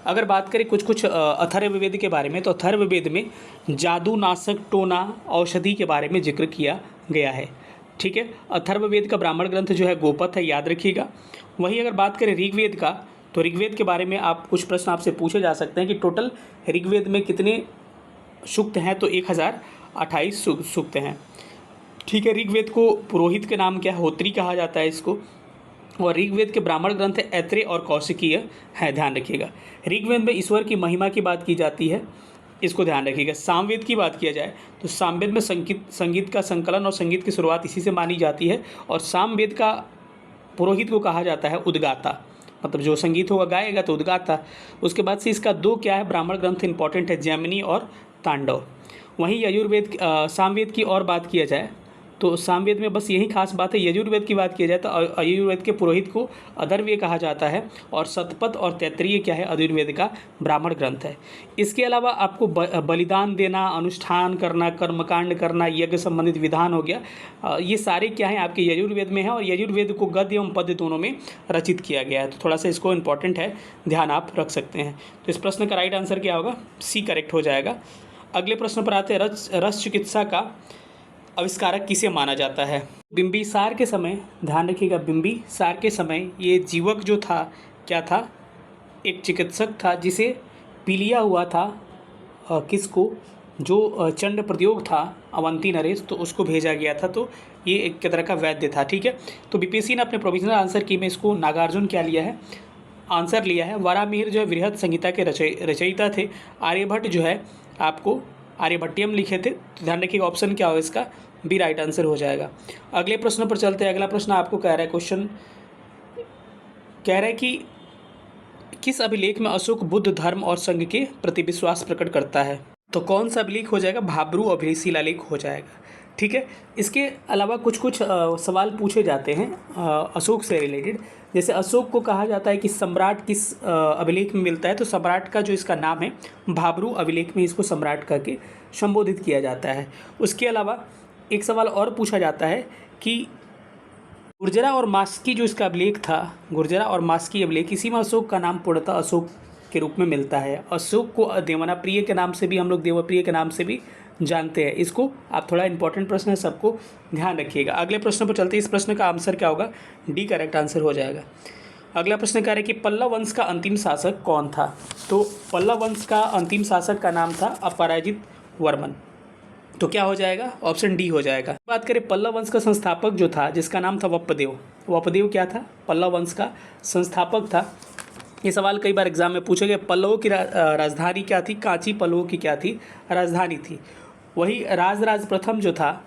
A: अगर बात करें कुछ अथर्ववेद के बारे में, तो अथर्ववेद में जादू, नाशक, टोना, औषधि के बारे में जिक्र किया गया है। ठीक है, अथर्ववेद का ब्राह्मण ग्रंथ जो है गोपथ है, याद रखिएगा। वहीं अगर बात करें ऋग्वेद का, तो ऋग्वेद के बारे में आप कुछ प्रश्न आपसे पूछे जा सकते हैं कि टोटल ऋग्वेद में कितने सूक्त हैं? तो 1028 सूक्त हैं। ठीक है, ऋग्वेद को पुरोहित के नाम क्या है? होत्री कहा जाता है इसको। और ऋग्वेद के ब्राह्मण ग्रंथ ऐत्रेय और कौशिकीय है, ध्यान रखिएगा। ऋग्वेद में ईश्वर की महिमा की बात की जाती है, इसको ध्यान रखिएगा। सामवेद की बात किया जाए तो सामवेद में संगीत का संकलन और संगीत की शुरुआत इसी से मानी जाती है। और सामवेद का पुरोहित को कहा जाता है उद्गाता, मतलब जो संगीत होगा गाएगा तो उद्गाता। उसके बाद से इसका दो क्या है ब्राह्मण ग्रंथ इंपॉर्टेंट है, जैमिनी और तांडव। वहीं यजुर्वेद सामवेद की और बात किया जाए तो सामवेद में बस यही खास बात है। यजुर्वेद की बात किया जाए तो यजुर्वेद के पुरोहित को अथर्ववेय कहा जाता है और शतपथ और तैत्तिरीय क्या है? अधुर्वेद का ब्राह्मण ग्रंथ है। इसके अलावा आपको बलिदान देना, अनुष्ठान करना, कर्मकांड करना, यज्ञ संबंधित विधान हो गया, ये सारे क्या हैं? आपके यजुर्वेद में है और यजुर्वेद को गद्य एवं पद्य दोनों में रचित किया गया है। तो थोड़ा सा इसको इंपॉर्टेंट है, ध्यान आप रख सकते हैं। तो इस प्रश्न का राइट आंसर क्या होगा? सी करेक्ट हो जाएगा। अगले प्रश्न पर आते हैं, रस चिकित्सा का आविष्कारक किसे माना जाता है? बिंबिसार के समय, ध्यान रखिएगा, बिंबिसार के समय ये जीवक जो था क्या था? एक चिकित्सक था जिसे पीलिया हुआ था। किसको? जो चंड प्रद्योग था अवंती नरेश, तो उसको भेजा गया था। तो ये एक तरह का वैद्य था। ठीक है, तो बीपीएससी ने अपने प्रोविजनल आंसर की में इसको नागार्जुन क्या लिया है? आंसर लिया है। वारामिहिर जो है वृहद संहिता के रचयिता थे। आर्यभट्ट जो है आपको आर्यभट्टियम लिखे थे। तो ध्यान रखिएगा ऑप्शन क्या होगा इसका? बी राइट आंसर हो जाएगा। अगले प्रश्न पर चलते हैं। अगला प्रश्न आपको कह रहा है, क्वेश्चन कह रहा है कि किस अभिलेख में अशोक बुद्ध धर्म और संघ के प्रति विश्वास प्रकट करता है? तो कौन सा अभिलेख हो जाएगा? भाब्रू अभिलेख शिलालेख हो जाएगा। ठीक है, इसके अलावा कुछ सवाल पूछे जाते हैं अशोक से रिलेटेड। जैसे अशोक को कहा जाता है कि सम्राट किस अभिलेख में मिलता है? तो सम्राट का जो इसका नाम है भाब्रू अभिलेख में इसको सम्राट करके संबोधित किया जाता है। उसके अलावा एक सवाल और पूछा जाता है कि गुर्जरा और मास्की जो इसका अभिलेख था, गुर्जरा और मास्की अभिलेख, इसी में अशोक का नाम पूर्णतः अशोक के रूप में मिलता है। अशोक को देवनाप्रिय के नाम से भी हम लोग देवप्रिय के नाम से भी जानते हैं। इसको आप थोड़ा इंपॉर्टेंट प्रश्न है, सबको ध्यान रखिएगा। अगले प्रश्न पर चलते हैं। इस प्रश्न का आंसर क्या होगा? डी करेक्ट आंसर हो जाएगा। अगला प्रश्न कह रहा है कि पल्लव वंश का अंतिम शासक कौन था? तो पल्लव वंश का अंतिम शासक का नाम था अपराजित वर्मन। तो क्या हो जाएगा, ऑप्शन डी हो जाएगा। बात करें पल्लव वंश का संस्थापक जो था, जिसका नाम था वप्पदेव। वप्पदेव क्या था, पल्लव वंश का संस्थापक था। ये सवाल कई बार एग्जाम में पूछे गए। पल्लवों की राजधानी क्या थी, कांची पल्लवों की क्या थी, राजधानी थी। वही राजराज प्रथम जो था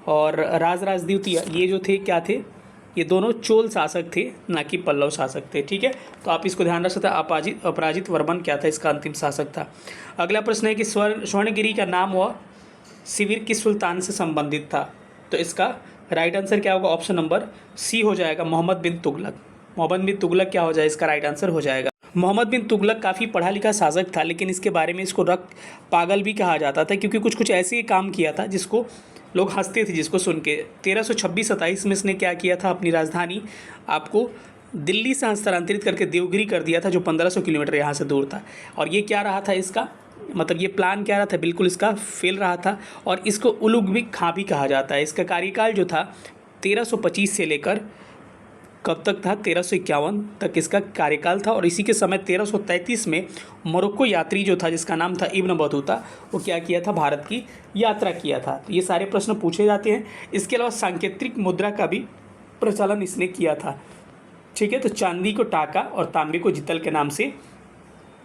A: और राजराज द्वितीय, ये जो थे क्या थे, ये दोनों चोल शासक थे, ना कि पल्लव शासक थे। ठीक है, तो आप इसको ध्यान रख सकते हैं। अपराजित वर्मन क्या था, इसका अंतिम शासक था। अगला प्रश्न है कि स्वर्णगिरी का नाम व शिविर किस सुल्तान से संबंधित था। तो इसका राइट आंसर क्या होगा, ऑप्शन नंबर सी हो जाएगा, मोहम्मद बिन तुगलक। मोहम्मद बिन तुगलक क्या हो जाएगा, इसका राइट आंसर हो जाएगा। मोहम्मद बिन तुगलक काफ़ी पढ़ा लिखा शासक था, लेकिन इसके बारे में इसको रक्त पागल भी कहा जाता था, क्योंकि कुछ कुछ ऐसे काम किया था जिसको लोग हंसते थे जिसको सुन के। 1326-27 में इसने क्या किया था, अपनी राजधानी आपको दिल्ली से हस्तांतरित करके देवगिरी कर दिया था, जो 1500 किलोमीटर यहाँ से दूर था। और ये क्या रहा था इसका, मतलब ये प्लान क्या रहा था, बिल्कुल इसका फेल रहा था। और इसको उलुग खां भी कहा जाता है। इसका कार्यकाल जो था 1325 से लेकर कब तक था, 1351 तक इसका कार्यकाल था। और इसी के समय 1333 में मोरक्को यात्री जो था, जिसका नाम था इब्न बतूता, वो क्या किया था, भारत की यात्रा किया था। तो ये सारे प्रश्न पूछे जाते हैं। इसके अलावा सांकेतिक मुद्रा का भी प्रचलन इसने किया था। ठीक है, तो चांदी को टाका और तांबे को जितल के नाम से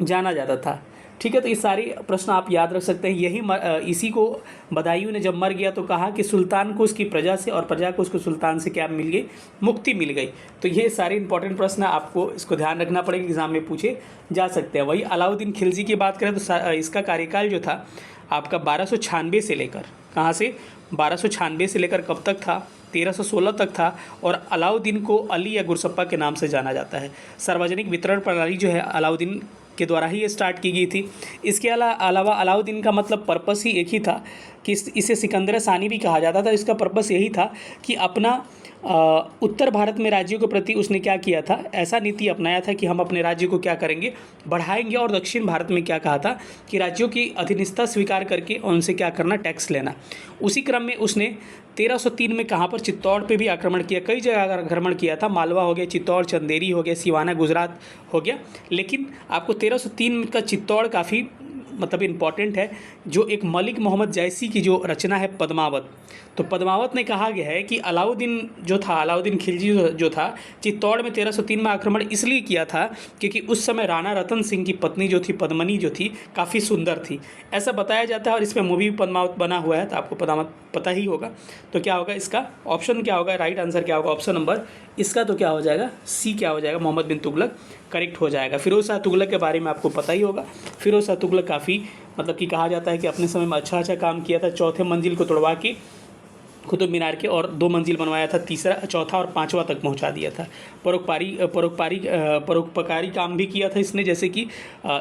A: जाना जाता था। ठीक है, तो ये सारे प्रश्न आप याद रख सकते हैं। इसी को बदायूं ने जब मर गया तो कहा कि सुल्तान को उसकी प्रजा से और प्रजा को उसको सुल्तान से क्या मिल गई, मुक्ति मिल गई। तो ये सारे इंपॉर्टेंट प्रश्न आपको इसको ध्यान रखना पड़ेगा, एग्जाम में पूछे जा सकते हैं। वही अलाउद्दीन खिलजी की बात करें तो इसका कार्यकाल जो था आपका 1296 से लेकर, कहाँ से, 1296 से लेकर कब तक था, 1316 तक था। और अलाउद्दीन को अली या गुरसप्पा के नाम से जाना जाता है। सार्वजनिक वितरण प्रणाली जो है अलाउद्दीन के द्वारा ही ये स्टार्ट की गई थी। इसके अलावा अलाउद्दीन का मतलब पर्पस ही एक ही था कि इसे सिकंदर सानी भी कहा जाता था। इसका पर्पस यही था कि अपना उत्तर भारत में राज्यों के प्रति उसने क्या किया था, ऐसा नीति अपनाया था कि हम अपने राज्य को क्या करेंगे, बढ़ाएंगे। और दक्षिण भारत में क्या कहा था कि राज्यों की अधीनता स्वीकार करके उनसे क्या करना, टैक्स लेना। उसी क्रम में उसने 1303 में कहाँ पर, चित्तौड़ पे भी आक्रमण किया। कई जगह आक्रमण किया था, मालवा हो गया, चित्तौड़, चंदेरी हो गया, सिवाना गुजरात हो गया। लेकिन आपको 1303 का चित्तौड़ काफ़ी मतलब इम्पॉर्टेंट है। जो एक मलिक मोहम्मद जैसी की जो रचना है पद्मावत, तो पद्मावत ने कहा गया है कि अलाउद्दीन जो था, अलाउद्दीन खिलजी जो था, चित्तौड़ में 1303 में आक्रमण इसलिए किया था क्योंकि उस समय राणा रतन सिंह की पत्नी जो थी, पद्मनी जो थी, काफ़ी सुंदर थी, ऐसा बताया जाता है। और इस पर मूवी भी पद्मावत बना हुआ है, तो आपको पद्मावत पता ही होगा। तो क्या होगा इसका ऑप्शन, क्या होगा राइट आंसर, क्या होगा ऑप्शन नंबर इसका, तो क्या हो जाएगा, सी क्या हो जाएगा, मोहम्मद बिन तुगलक करेक्ट हो जाएगा। फिरोज शाह तुगलक के बारे में आपको पता ही होगा। फिरोज शाह तुगलक काफ़ी मतलब कि कहा जाता है कि अपने समय में अच्छा काम किया था। चौथे मंजिल को तोड़वा के कुतुब मीनार के और 2 मंजिल बनवाया था, तीसरा, चौथा और 5वां तक पहुंचा दिया था। परोपकारी काम भी किया था इसने, जैसे कि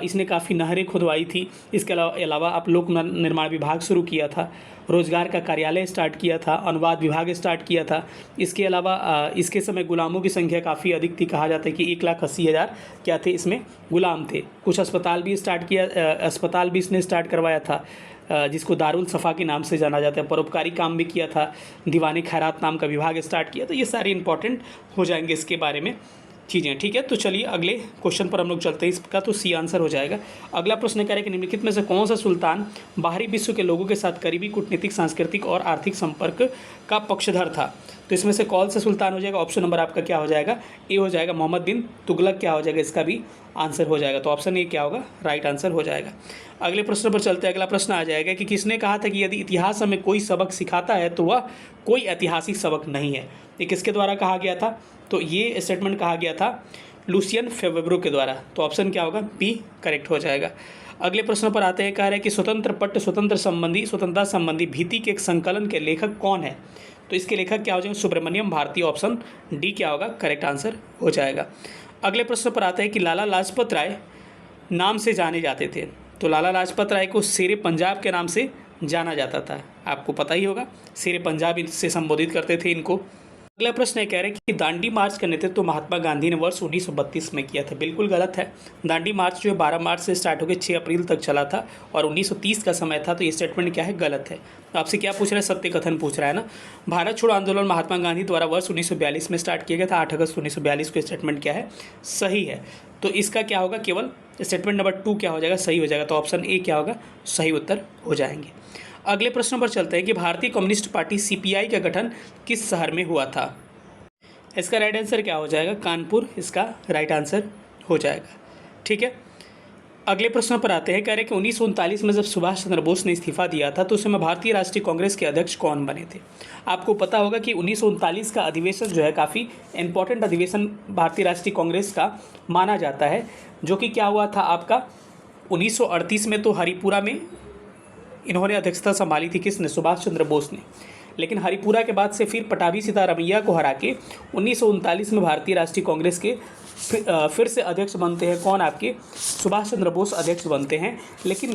A: इसने काफ़ी नहरें खुदवाई थी। इसके अलावा आप लोक निर्माण विभाग शुरू किया था, रोजगार का कार्यालय स्टार्ट किया था, अनुवाद विभाग स्टार्ट किया था। इसके अलावा इसके समय गुलामों की संख्या काफ़ी अधिक थी, कहा जाता है कि 1,80,000 क्या थे इसमें, गुलाम थे। कुछ अस्पताल भी इसने स्टार्ट करवाया था, जिसको दारुल सफ़ा के नाम से जाना जाता है। परोपकारी काम भी किया था, दीवानी खैरात नाम का विभाग स्टार्ट किया। तो ये सारे इंपॉर्टेंट हो जाएंगे इसके बारे में चीज़ें। ठीक है, तो चलिए अगले क्वेश्चन पर हम लोग चलते हैं। इसका तो सी आंसर हो जाएगा। अगला प्रश्न कह रहे हैं कि निम्नलिखित में से कौन सा सुल्तान बाहरी विश्व के लोगों के साथ करीबी कूटनीतिक, सांस्कृतिक और आर्थिक संपर्क का पक्षधर था। तो इसमें से कौन सा सुल्तान हो जाएगा, ऑप्शन नंबर आपका क्या हो जाएगा, ए हो जाएगा, मोहम्मद बिन तुगलक क्या हो जाएगा, इसका भी आंसर हो जाएगा। तो ऑप्शन ए क्या होगा, राइट आंसर हो जाएगा। अगले प्रश्न पर चलते हैं। अगला प्रश्न आ जाएगा कि किसने कहा था कि यदि इतिहास हमें कोई सबक सिखाता है तो वह कोई ऐतिहासिक सबक नहीं है। ये किसके द्वारा कहा गया था, तो ये स्टेटमेंट कहा गया था लुसियन फेवेब्रो के द्वारा। तो ऑप्शन क्या होगा, बी करेक्ट हो जाएगा। अगले प्रश्न पर आते हैं। कह रहे हैं कि स्वतंत्रता संबंधी भीति के एक संकलन के लेखक कौन है। तो इसके लेखक क्या हो जाएंगे, सुब्रमण्यम भारती। ऑप्शन डी क्या होगा, करेक्ट आंसर हो जाएगा। अगले प्रश्न पर आते हैं कि लाला लाजपत राय नाम से जाने जाते थे। तो लाला लाजपत राय को शेरे पंजाब के नाम से जाना जाता था, आपको पता ही होगा, शेरे पंजाब से संबोधित करते थे इनको। अगला प्रश्न ये कह रहे हैं कि दांडी मार्च का नेतृत्व महात्मा गांधी ने वर्ष 1932 में किया था। बिल्कुल गलत है। दांडी मार्च जो है 12 मार्च से स्टार्ट होकर 6 अप्रैल तक चला था और 1930 का समय था। तो ये स्टेटमेंट क्या है, गलत है। तो आपसे क्या पूछ रहा है, सत्य कथन पूछ रहा है ना। भारत छोड़ो आंदोलन महात्मा गांधी द्वारा वर्ष 1942 में स्टार्ट किया गया था, 8 अगस्त 1942 को। स्टेटमेंट क्या है, सही है। तो इसका क्या होगा, केवल स्टेटमेंट नंबर 2 क्या हो जाएगा, सही हो जाएगा। तो ऑप्शन ए क्या होगा, सही उत्तर हो जाएंगे। अगले प्रश्न पर चलते हैं कि भारतीय कम्युनिस्ट पार्टी सीपीआई का गठन किस शहर में हुआ था। इसका राइट आंसर क्या हो जाएगा, कानपुर इसका राइट आंसर हो जाएगा। ठीक है, अगले प्रश्न पर आते हैं। कह रहे हैं कि 1939 में जब सुभाष चंद्र बोस ने इस्तीफा दिया था तो उस समय भारतीय राष्ट्रीय कांग्रेस के अध्यक्ष कौन बने थे। आपको पता होगा कि 1939 का अधिवेशन जो है काफ़ी इंपॉर्टेंट अधिवेशन भारतीय राष्ट्रीय कांग्रेस का माना जाता है, जो कि क्या हुआ था आपका 1938 में तो हरिपुरा में इन्होंने अध्यक्षता संभाली थी, किसने, सुभाष चंद्र बोस ने। लेकिन हरिपुरा के बाद से फिर पटाभी सीतारमैया को हरा के 1939 में भारतीय राष्ट्रीय कांग्रेस के फिर से अध्यक्ष बनते हैं कौन, आपके सुभाष चंद्र बोस अध्यक्ष बनते हैं। लेकिन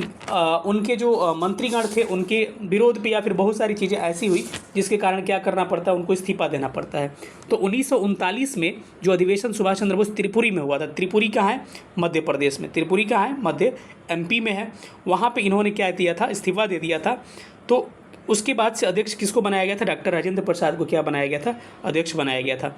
A: उनके जो मंत्रीगण थे उनके विरोध पे या फिर बहुत सारी चीज़ें ऐसी हुई जिसके कारण क्या करना पड़ता है, उनको इस्तीफा देना पड़ता है। तो 1939 में जो अधिवेशन सुभाष चंद्र बोस त्रिपुरी में हुआ था, त्रिपुरी कहाँ है, मध्य प्रदेश में, त्रिपुरी कहाँ है, मध्य MP में है, वहाँ पर इन्होंने क्या दिया था, इस्तीफा दे दिया था। तो उसके बाद से अध्यक्ष किसको बनाया गया था, डॉक्टर राजेंद्र प्रसाद को क्या बनाया गया था, अध्यक्ष बनाया गया था।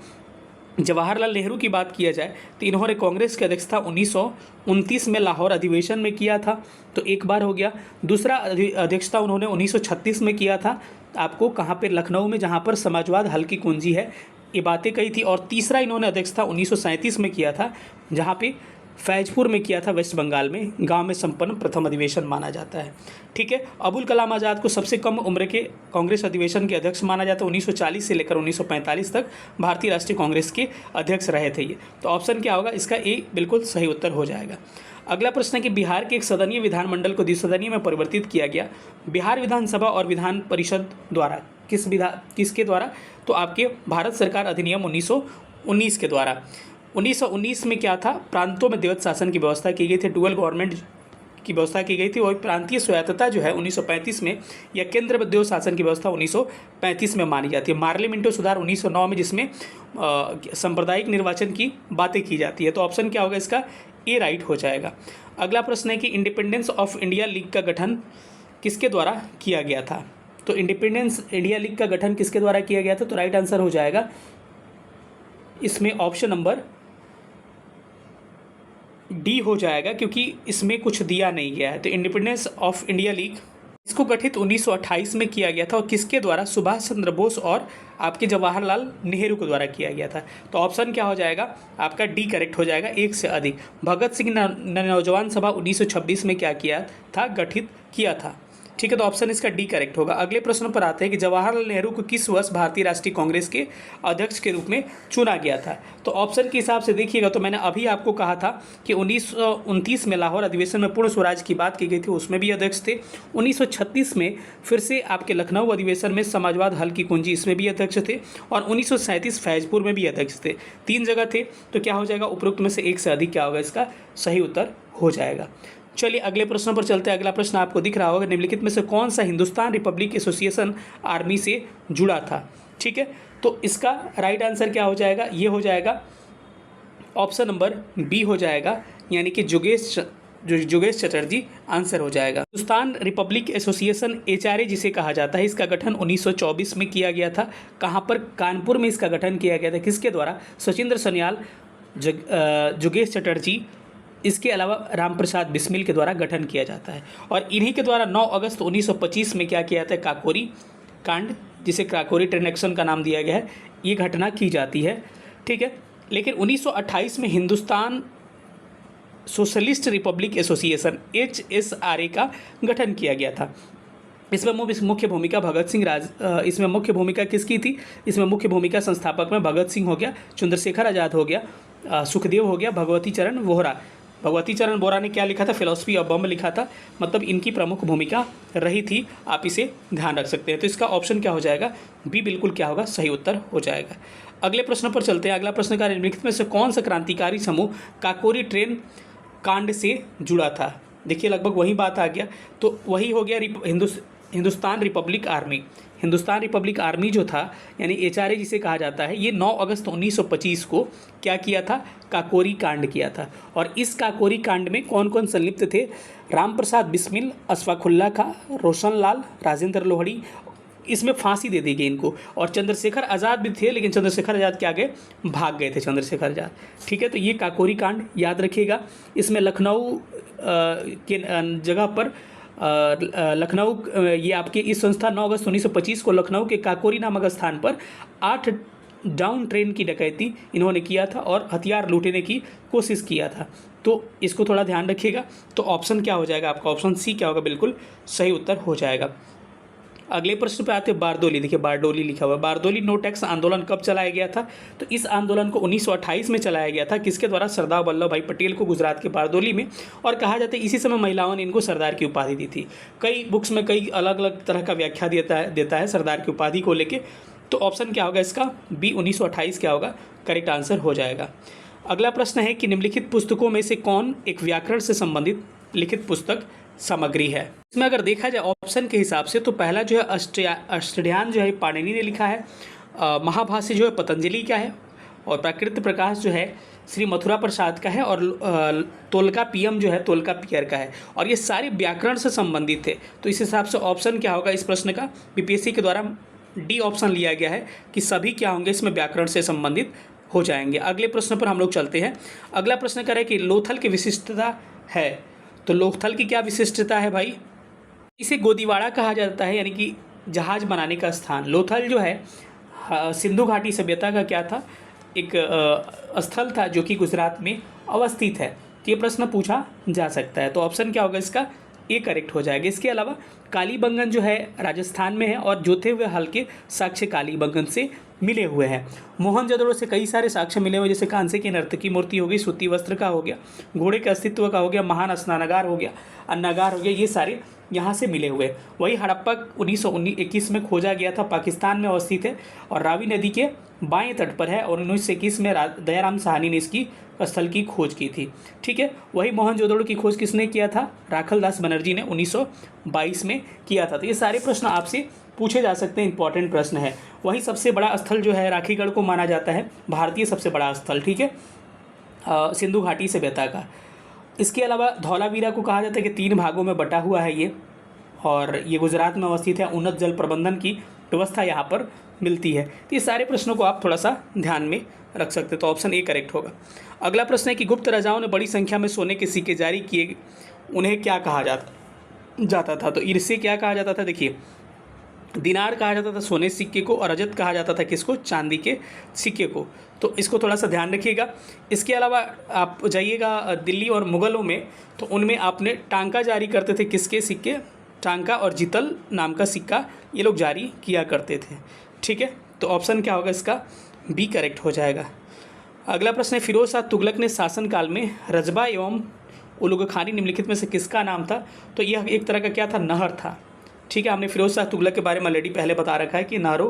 A: जवाहरलाल नेहरू की बात किया जाए तो इन्होंने कांग्रेस की अध्यक्षता 1929 में लाहौर अधिवेशन में किया था, तो एक बार हो गया। दूसरा अध्यक्षता उन्होंने 1936 में किया था, आपको कहाँ पे, लखनऊ में, जहाँ पर समाजवाद हल की कुंजी है, ये बातें कही थी। और तीसरा इन्होंने अध्यक्षता 1937 में किया था, जहाँ पे फैजपुर में किया था, वेस्ट बंगाल में, गांव में संपन्न प्रथम अधिवेशन माना जाता है। ठीक है, अबुल कलाम आज़ाद को सबसे कम उम्र के कांग्रेस अधिवेशन के अध्यक्ष माना जाता है। 1940 से लेकर 1945 तक भारतीय राष्ट्रीय कांग्रेस के अध्यक्ष रहे थे ये। तो ऑप्शन क्या होगा, इसका ए बिल्कुल सही उत्तर हो जाएगा। अगला प्रश्न है कि बिहार के एक सदनीय विधानमंडल को द्विसदनीय में परिवर्तित किया गया। बिहार विधानसभा और विधान परिषद द्वारा किसके द्वारा, तो आपके भारत सरकार अधिनियम 1919 के द्वारा। 1919 में क्या था, प्रांतों में द्वैत शासन की व्यवस्था की गई थी, डुअल गवर्नमेंट की व्यवस्था की गई थी। और प्रांतीय स्वायत्तता जो है 1935 में, या केंद्र में द्वैत शासन की व्यवस्था 1935 में मानी जाती है। मार्लिमेंटो सुधार 1909 में, जिसमें सांप्रदायिक निर्वाचन की बातें की जाती है। तो ऑप्शन क्या होगा, इसका ए राइट हो जाएगा। अगला प्रश्न है कि इंडिपेंडेंस ऑफ इंडिया लीग का गठन किसके द्वारा किया गया था। तो इंडिपेंडेंस इंडिया लीग का गठन किसके द्वारा किया गया था, तो राइट आंसर हो जाएगा इसमें ऑप्शन नंबर डी हो जाएगा, क्योंकि इसमें कुछ दिया नहीं गया है। तो इंडिपेंडेंस ऑफ इंडिया लीग इसको गठित 1928 में किया गया था, और किसके द्वारा, सुभाष चंद्र बोस और आपके जवाहरलाल नेहरू के द्वारा किया गया था। तो ऑप्शन क्या हो जाएगा, आपका डी करेक्ट हो जाएगा, एक से अधिक। भगत सिंह नौजवान सभा 1926 में क्या किया था, गठित किया था। ठीक है, तो ऑप्शन इसका डी करेक्ट होगा। अगले प्रश्न पर आते हैं कि जवाहरलाल नेहरू को किस वर्ष भारतीय राष्ट्रीय कांग्रेस के अध्यक्ष के रूप में चुना गया था। तो ऑप्शन के हिसाब से देखिएगा, तो मैंने अभी आपको कहा था कि 1929 में लाहौर अधिवेशन में पूर्ण स्वराज की बात की गई थी, उसमें भी अध्यक्ष थे। 1936 में फिर से आपके लखनऊ अधिवेशन में समाजवाद हल की कुंजी, इसमें भी अध्यक्ष थे। और 1937 फैजपुर में भी अध्यक्ष थे, 3 जगह थे। तो क्या हो जाएगा, उपरोक्त में से एक से अधिक क्या होगा, इसका सही उत्तर हो जाएगा। चलिए अगले प्रश्न पर चलते हैं। अगला प्रश्न आपको दिख रहा होगा, निम्नलिखित में से कौन सा हिंदुस्तान रिपब्लिक एसोसिएशन आर्मी से जुड़ा था। ठीक है, तो इसका राइट आंसर क्या हो जाएगा, ये हो जाएगा ऑप्शन नंबर बी हो जाएगा, यानी कि जोगेश चटर्जी आंसर हो जाएगा। हिंदुस्तान रिपब्लिक एसोसिएशन HRA जिसे कहा जाता है, इसका गठन 1924 में किया गया था। कहाँ पर, कानपुर में इसका गठन किया गया था, किसके द्वारा, सचिंद्र सन्याल, जोगेश चटर्जी, इसके अलावा रामप्रसाद बिस्मिल के द्वारा गठन किया जाता है। और इन्हीं के द्वारा 9 अगस्त 1925 में क्या किया जाता है, काकोरी कांड, जिसे काकोरी ट्रेन एक्शन का नाम दिया गया है, ये घटना की जाती है। ठीक है, लेकिन 1928 में Hindustan socialist Republic association HSRA का गठन किया गया था। इसमें मुख्य भूमिका भगत सिंह इसमें मुख्य भूमिका किसकी थी, इसमें मुख्य भूमिका संस्थापक में भगत सिंह हो गया, चंद्रशेखर आज़ाद हो गया, सुखदेव हो गया, भगवती चरण वोहरा। भगवती चरण वोहरा ने क्या लिखा था, फिलॉसफी ऑफ बम लिखा था, मतलब इनकी प्रमुख भूमिका रही थी, आप इसे ध्यान रख सकते हैं। तो इसका ऑप्शन क्या हो जाएगा, बी बिल्कुल क्या होगा, सही उत्तर हो जाएगा। अगले प्रश्न पर चलते हैं। अगला प्रश्न का निम्नलिखित में से कौन सा क्रांतिकारी समूह काकोरी ट्रेन कांड से जुड़ा था। देखिए लगभग वही बात आ गया, तो वही हो गया Hindustan Republic army. Hindustan Republic army जो था, यानी HRA जिसे कहा जाता है, ये 9 अगस्त 1925 को क्या किया था, काकोरी कांड किया था। और इस काकोरी कांड में कौन कौन संलिप्त थे, रामप्रसाद बिस्मिल, अशफाकुल्ला खां, रोशन लाल, राजेंद्र लोहड़ी, इसमें फांसी दे दी गई इनको। और चंद्रशेखर आज़ाद भी थे, लेकिन चंद्रशेखर आज़ाद क्या गए, भाग गए थे चंद्रशेखर आज़ाद। ठीक है, तो ये काकोरी कांड याद रखिएगा। इसमें लखनऊ के जगह पर लखनऊ, ये आपकी इस संस्था 9 अगस्त 1925 को लखनऊ के काकोरी नामक स्थान पर 8 डाउन ट्रेन की डकैती इन्होंने किया था और हथियार लूटने की कोशिश किया था। तो इसको थोड़ा ध्यान रखिएगा। तो ऑप्शन क्या हो जाएगा आपका? ऑप्शन सी क्या होगा? बिल्कुल सही उत्तर हो जाएगा। अगले प्रश्न पे आते हैं बारदोली। देखिए बारडोली लिखा हुआ है। बारदोली नो टैक्स आंदोलन कब चलाया गया था? तो इस आंदोलन को 1928 में चलाया गया था। किसके द्वारा? सरदार वल्लभ भाई पटेल को, गुजरात के बारदोली में। और कहा जाता है इसी समय महिलाओं ने इनको सरदार की उपाधि दी थी। कई बुक्स में कई अलग अलग तरह का व्याख्या देता है सरदार की उपाधि को लेके। तो ऑप्शन क्या होगा इसका? बी 1928 क्या होगा? करेक्ट आंसर हो जाएगा। अगला प्रश्न है कि निम्नलिखित पुस्तकों में से कौन एक व्याकरण से संबंधित लिखित पुस्तक सामग्री है? इसमें अगर देखा जाए ऑप्शन के हिसाब से तो पहला जो है अष्टध्यायी जो है पाणिनि ने लिखा है। महाभाष्य जो है पतंजलि का है। और प्राकृत प्रकाश जो है श्री मथुरा प्रसाद का है। और तोलकापियम जो है तोलकापियर का है। और ये सारे व्याकरण से संबंधित थे। तो इस हिसाब से ऑप्शन क्या होगा इस प्रश्न का? बीपीएससी के द्वारा डी ऑप्शन लिया गया है कि सभी क्या होंगे इसमें व्याकरण से संबंधित हो जाएंगे। अगले प्रश्न पर हम लोग चलते हैं। अगला प्रश्न कह रहा है कि लोथल की विशिष्टता है। तो लोथल की क्या विशिष्टता है भाई? इसे गोदीवाड़ा कहा जाता है, यानी कि जहाज बनाने का स्थान। लोथल जो है सिंधु घाटी सभ्यता का क्या था? एक स्थल था जो कि गुजरात में अवस्थित है। तो ये प्रश्न पूछा जा सकता है। तो ऑप्शन क्या होगा इसका? ए करेक्ट हो जाएगा। इसके अलावा कालीबंगन जो है राजस्थान में है और जोते हुए हल्के साक्ष्य कालीबंगन से मिले हुए हैं। मोहनजोदड़ो से कई सारे साक्ष्य मिले हुए, जैसे कांसे की नर्तकी मूर्ति हो गई, सूती वस्त्र का हो गया, घोड़े के अस्तित्व का हो गया, महान स्नानागार हो गया, अन्नागार हो गया, ये सारे यहाँ से मिले हुए। वही हड़प्पा 1921 में खोजा गया था, पाकिस्तान में अवस्थित है और रावी नदी के बाएं तट पर है। और 1921 में दयाराम साहनी ने इसकी स्थल की खोज की थी। ठीक है। वही मोहनजोदड़ो की खोज किसने किया था? राखलदास बनर्जी ने 1922 में किया था। तो ये सारे प्रश्न आपसे पूछे जा सकते हैं, इंपॉर्टेंट प्रश्न है। वही सबसे बड़ा स्थल जो है राखीगढ़ को माना जाता है भारतीय सबसे बड़ा स्थल। ठीक है, सिंधु घाटी सभ्यता का। इसके अलावा धौलावीरा को कहा जाता है कि 3 भागों में बटा हुआ है ये, और ये गुजरात में अवस्थित है। उन्नत जल प्रबंधन की व्यवस्था यहाँ पर मिलती है। तो ये सारे प्रश्नों को आप थोड़ा सा ध्यान में रख सकते हैं। तो ऑप्शन ए करेक्ट होगा। अगला प्रश्न है कि गुप्त राजाओं ने बड़ी संख्या में सोने के सिक्के जारी किए, उन्हें क्या कहा जाता था? तो इनसे क्या कहा जाता था? देखिए, दिनार कहा जाता था सोने सिक्के को, और रजत कहा जाता था किसको? चांदी के सिक्के को। तो इसको थोड़ा सा ध्यान रखिएगा। इसके अलावा आप जाइएगा दिल्ली और मुग़लों में, तो उनमें आपने टांका जारी करते थे। किसके सिक्के? टांका और जितल नाम का सिक्का ये लोग जारी किया करते थे। ठीक है, तो ऑप्शन क्या होगा इसका? बी करेक्ट हो जाएगा। अगला प्रश्न है फिरोज शाह तुगलक ने शासनकाल में रजबा एवं उलुगखानी निम्नलिखित में से किसका नाम था? तो यह एक तरह का क्या था? नहर था। ठीक है, हमने फिरोज शाह तुगलक के बारे में ऑलरेडी पहले बता रखा है कि नहरों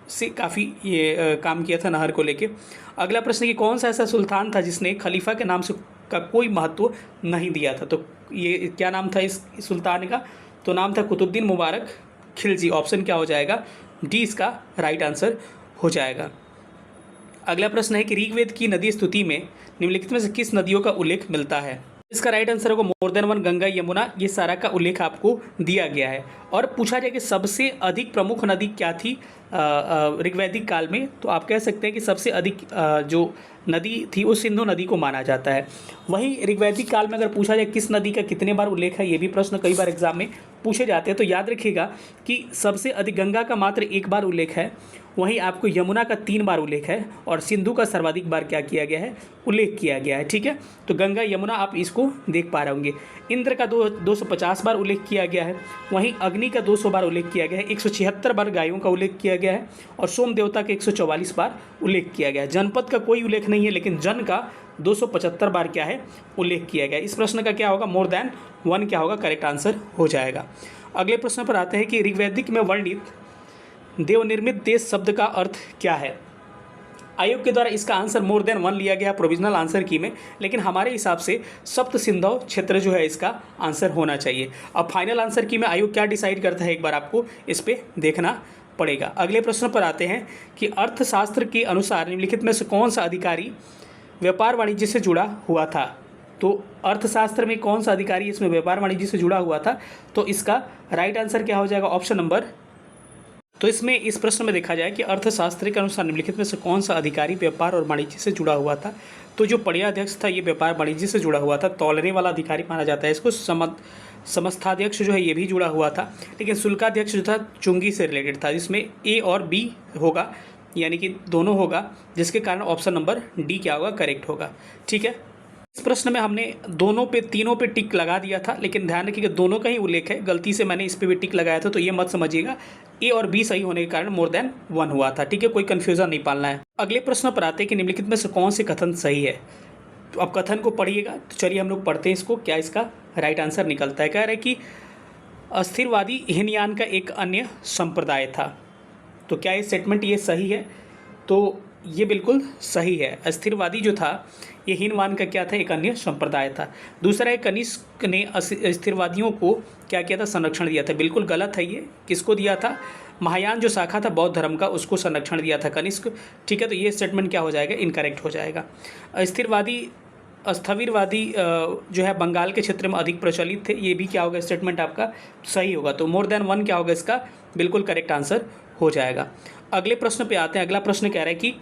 A: से काफ़ी ये काम किया था नहर को लेके। अगला प्रश्न है कि कौन सा ऐसा सुल्तान था जिसने खलीफा के नाम से का कोई महत्व नहीं दिया था? तो ये क्या नाम था इस सुल्तान का? तो नाम था कुतुबुद्दीन मुबारक खिलजी। ऑप्शन क्या हो जाएगा? डी इसका राइट आंसर हो जाएगा। अगला प्रश्न है कि ऋग्वेद की नदी स्तुति में निम्नलिखित में से किस नदियों का उल्लेख मिलता है? इसका राइट आंसर होगा more than one, Ganga, Yamuna, ये सारा का उल्लेख आपको दिया गया है। और पूछा जाए कि सबसे अधिक प्रमुख नदी क्या थी ऋग्वैदिक काल में, तो आप कह सकते हैं कि सबसे अधिक जो नदी थी वो सिंधु नदी को माना जाता है। वही ऋग्वैदिक काल में अगर पूछा जाए किस नदी का कितने बार उल्लेख है, ये भी प्रश्न कई बार एग्जाम में पूछे जाते हैं। तो याद रखिएगा कि सबसे अधिक गंगा का मात्र 1 बार उल्लेख है, वहीं आपको यमुना का 3 बार उल्लेख है, और सिंधु का सर्वाधिक बार क्या किया गया है? उल्लेख किया गया है। ठीक है, तो गंगा यमुना आप इसको देख पा रहे होंगे। इंद्र का 250 बार उल्लेख किया गया है, वहीं अग्नि का 200 बार उल्लेख किया गया है, 176 बार गायों का उल्लेख किया गया है, और सोम देवता का 144 बार उल्लेख किया गया है। जनपद का कोई उल्लेख नहीं है, लेकिन जन का 275 बार क्या है? उल्लेख किया गया है। इस प्रश्न का क्या होगा? मोर देन वन क्या होगा? करेक्ट आंसर हो जाएगा। अगले प्रश्न पर आते हैं कि ऋग्वैदिक में वर्णित देवनिर्मित देश शब्द का अर्थ क्या है? आयोग के द्वारा इसका आंसर मोर देन वन लिया गया प्रोविजनल आंसर की में, लेकिन हमारे हिसाब से सप्त सिंधु क्षेत्र जो है इसका आंसर होना चाहिए। अब फाइनल आंसर की में आयोग क्या डिसाइड करता है, एक बार आपको इस पर देखना पड़ेगा। अगले प्रश्न पर आते हैं कि अर्थशास्त्र के अनुसार निम्नलिखित में से कौन सा अधिकारी व्यापार वाणिज्य से जुड़ा हुआ था? तो अर्थशास्त्र में कौन सा अधिकारी इसमें व्यापार वाणिज्य से जुड़ा हुआ था? तो इसका राइट आंसर क्या हो जाएगा? Option number. तो इसमें इस प्रश्न में देखा जाए कि अर्थशास्त्र के अनुसार निम्नलिखित में से कौन सा अधिकारी व्यापार और वाणिज्य से जुड़ा हुआ था? तो जो पर्याध्यक्ष था ये व्यापार वाणिज्य से जुड़ा हुआ था, तौलने वाला अधिकारी माना जाता है इसको। समस्थाध्यक्ष जो है ये भी जुड़ा हुआ था, लेकिन शुल्काध्यक्ष जो था चुंगी से रिलेटेड था, जिसमें ए और बी होगा, यानी कि दोनों होगा, जिसके कारण ऑप्शन नंबर डी क्या होगा, करेक्ट होगा। ठीक है, इस प्रश्न में हमने दोनों पे तीनों पे टिक लगा दिया था, लेकिन ध्यान रखिएगा दोनों का ही उल्लेख है, गलती से मैंने इस पे भी टिक लगाया था, तो ये मत समझिएगा ए और बी सही होने के कारण मोर देन 1 हुआ था। ठीक है, कोई कन्फ्यूजन नहीं पालना है। अगले प्रश्न पर आते हैं कि निम्नलिखित में से कौन से कथन सही है। तो अब कथन को पढ़िएगा, तो चलिए हम लोग पढ़ते हैं इसको, क्या इसका राइट आंसर निकलता है। कह रहे हैं कि अस्थिरवादी हीनयान का एक अन्य संप्रदाय था। तो क्या ये स्टेटमेंट ये सही है? तो ये बिल्कुल सही है। अस्थिरवादी जो था ये हीनवान का क्या था, एक अन्य संप्रदाय था। दूसरा है कनिष्क ने अस्थिरवादियों को क्या किया था, संरक्षण दिया था। बिल्कुल गलत है ये। किसको दिया था? महायान जो शाखा था बौद्ध धर्म का, उसको संरक्षण दिया था कनिष्क। ठीक है, तो ये स्टेटमेंट क्या हो जाएगा, इनकरेक्ट हो जाएगा। स्थविरवादी जो है बंगाल के क्षेत्र में अधिक प्रचलित थे, ये भी क्या होगा, स्टेटमेंट आपका सही होगा। तो मोर देन 1 क्या होगा, इसका बिल्कुल करेक्ट आंसर हो जाएगा। अगले प्रश्न पे आते हैं। अगला प्रश्न कह रहा है कि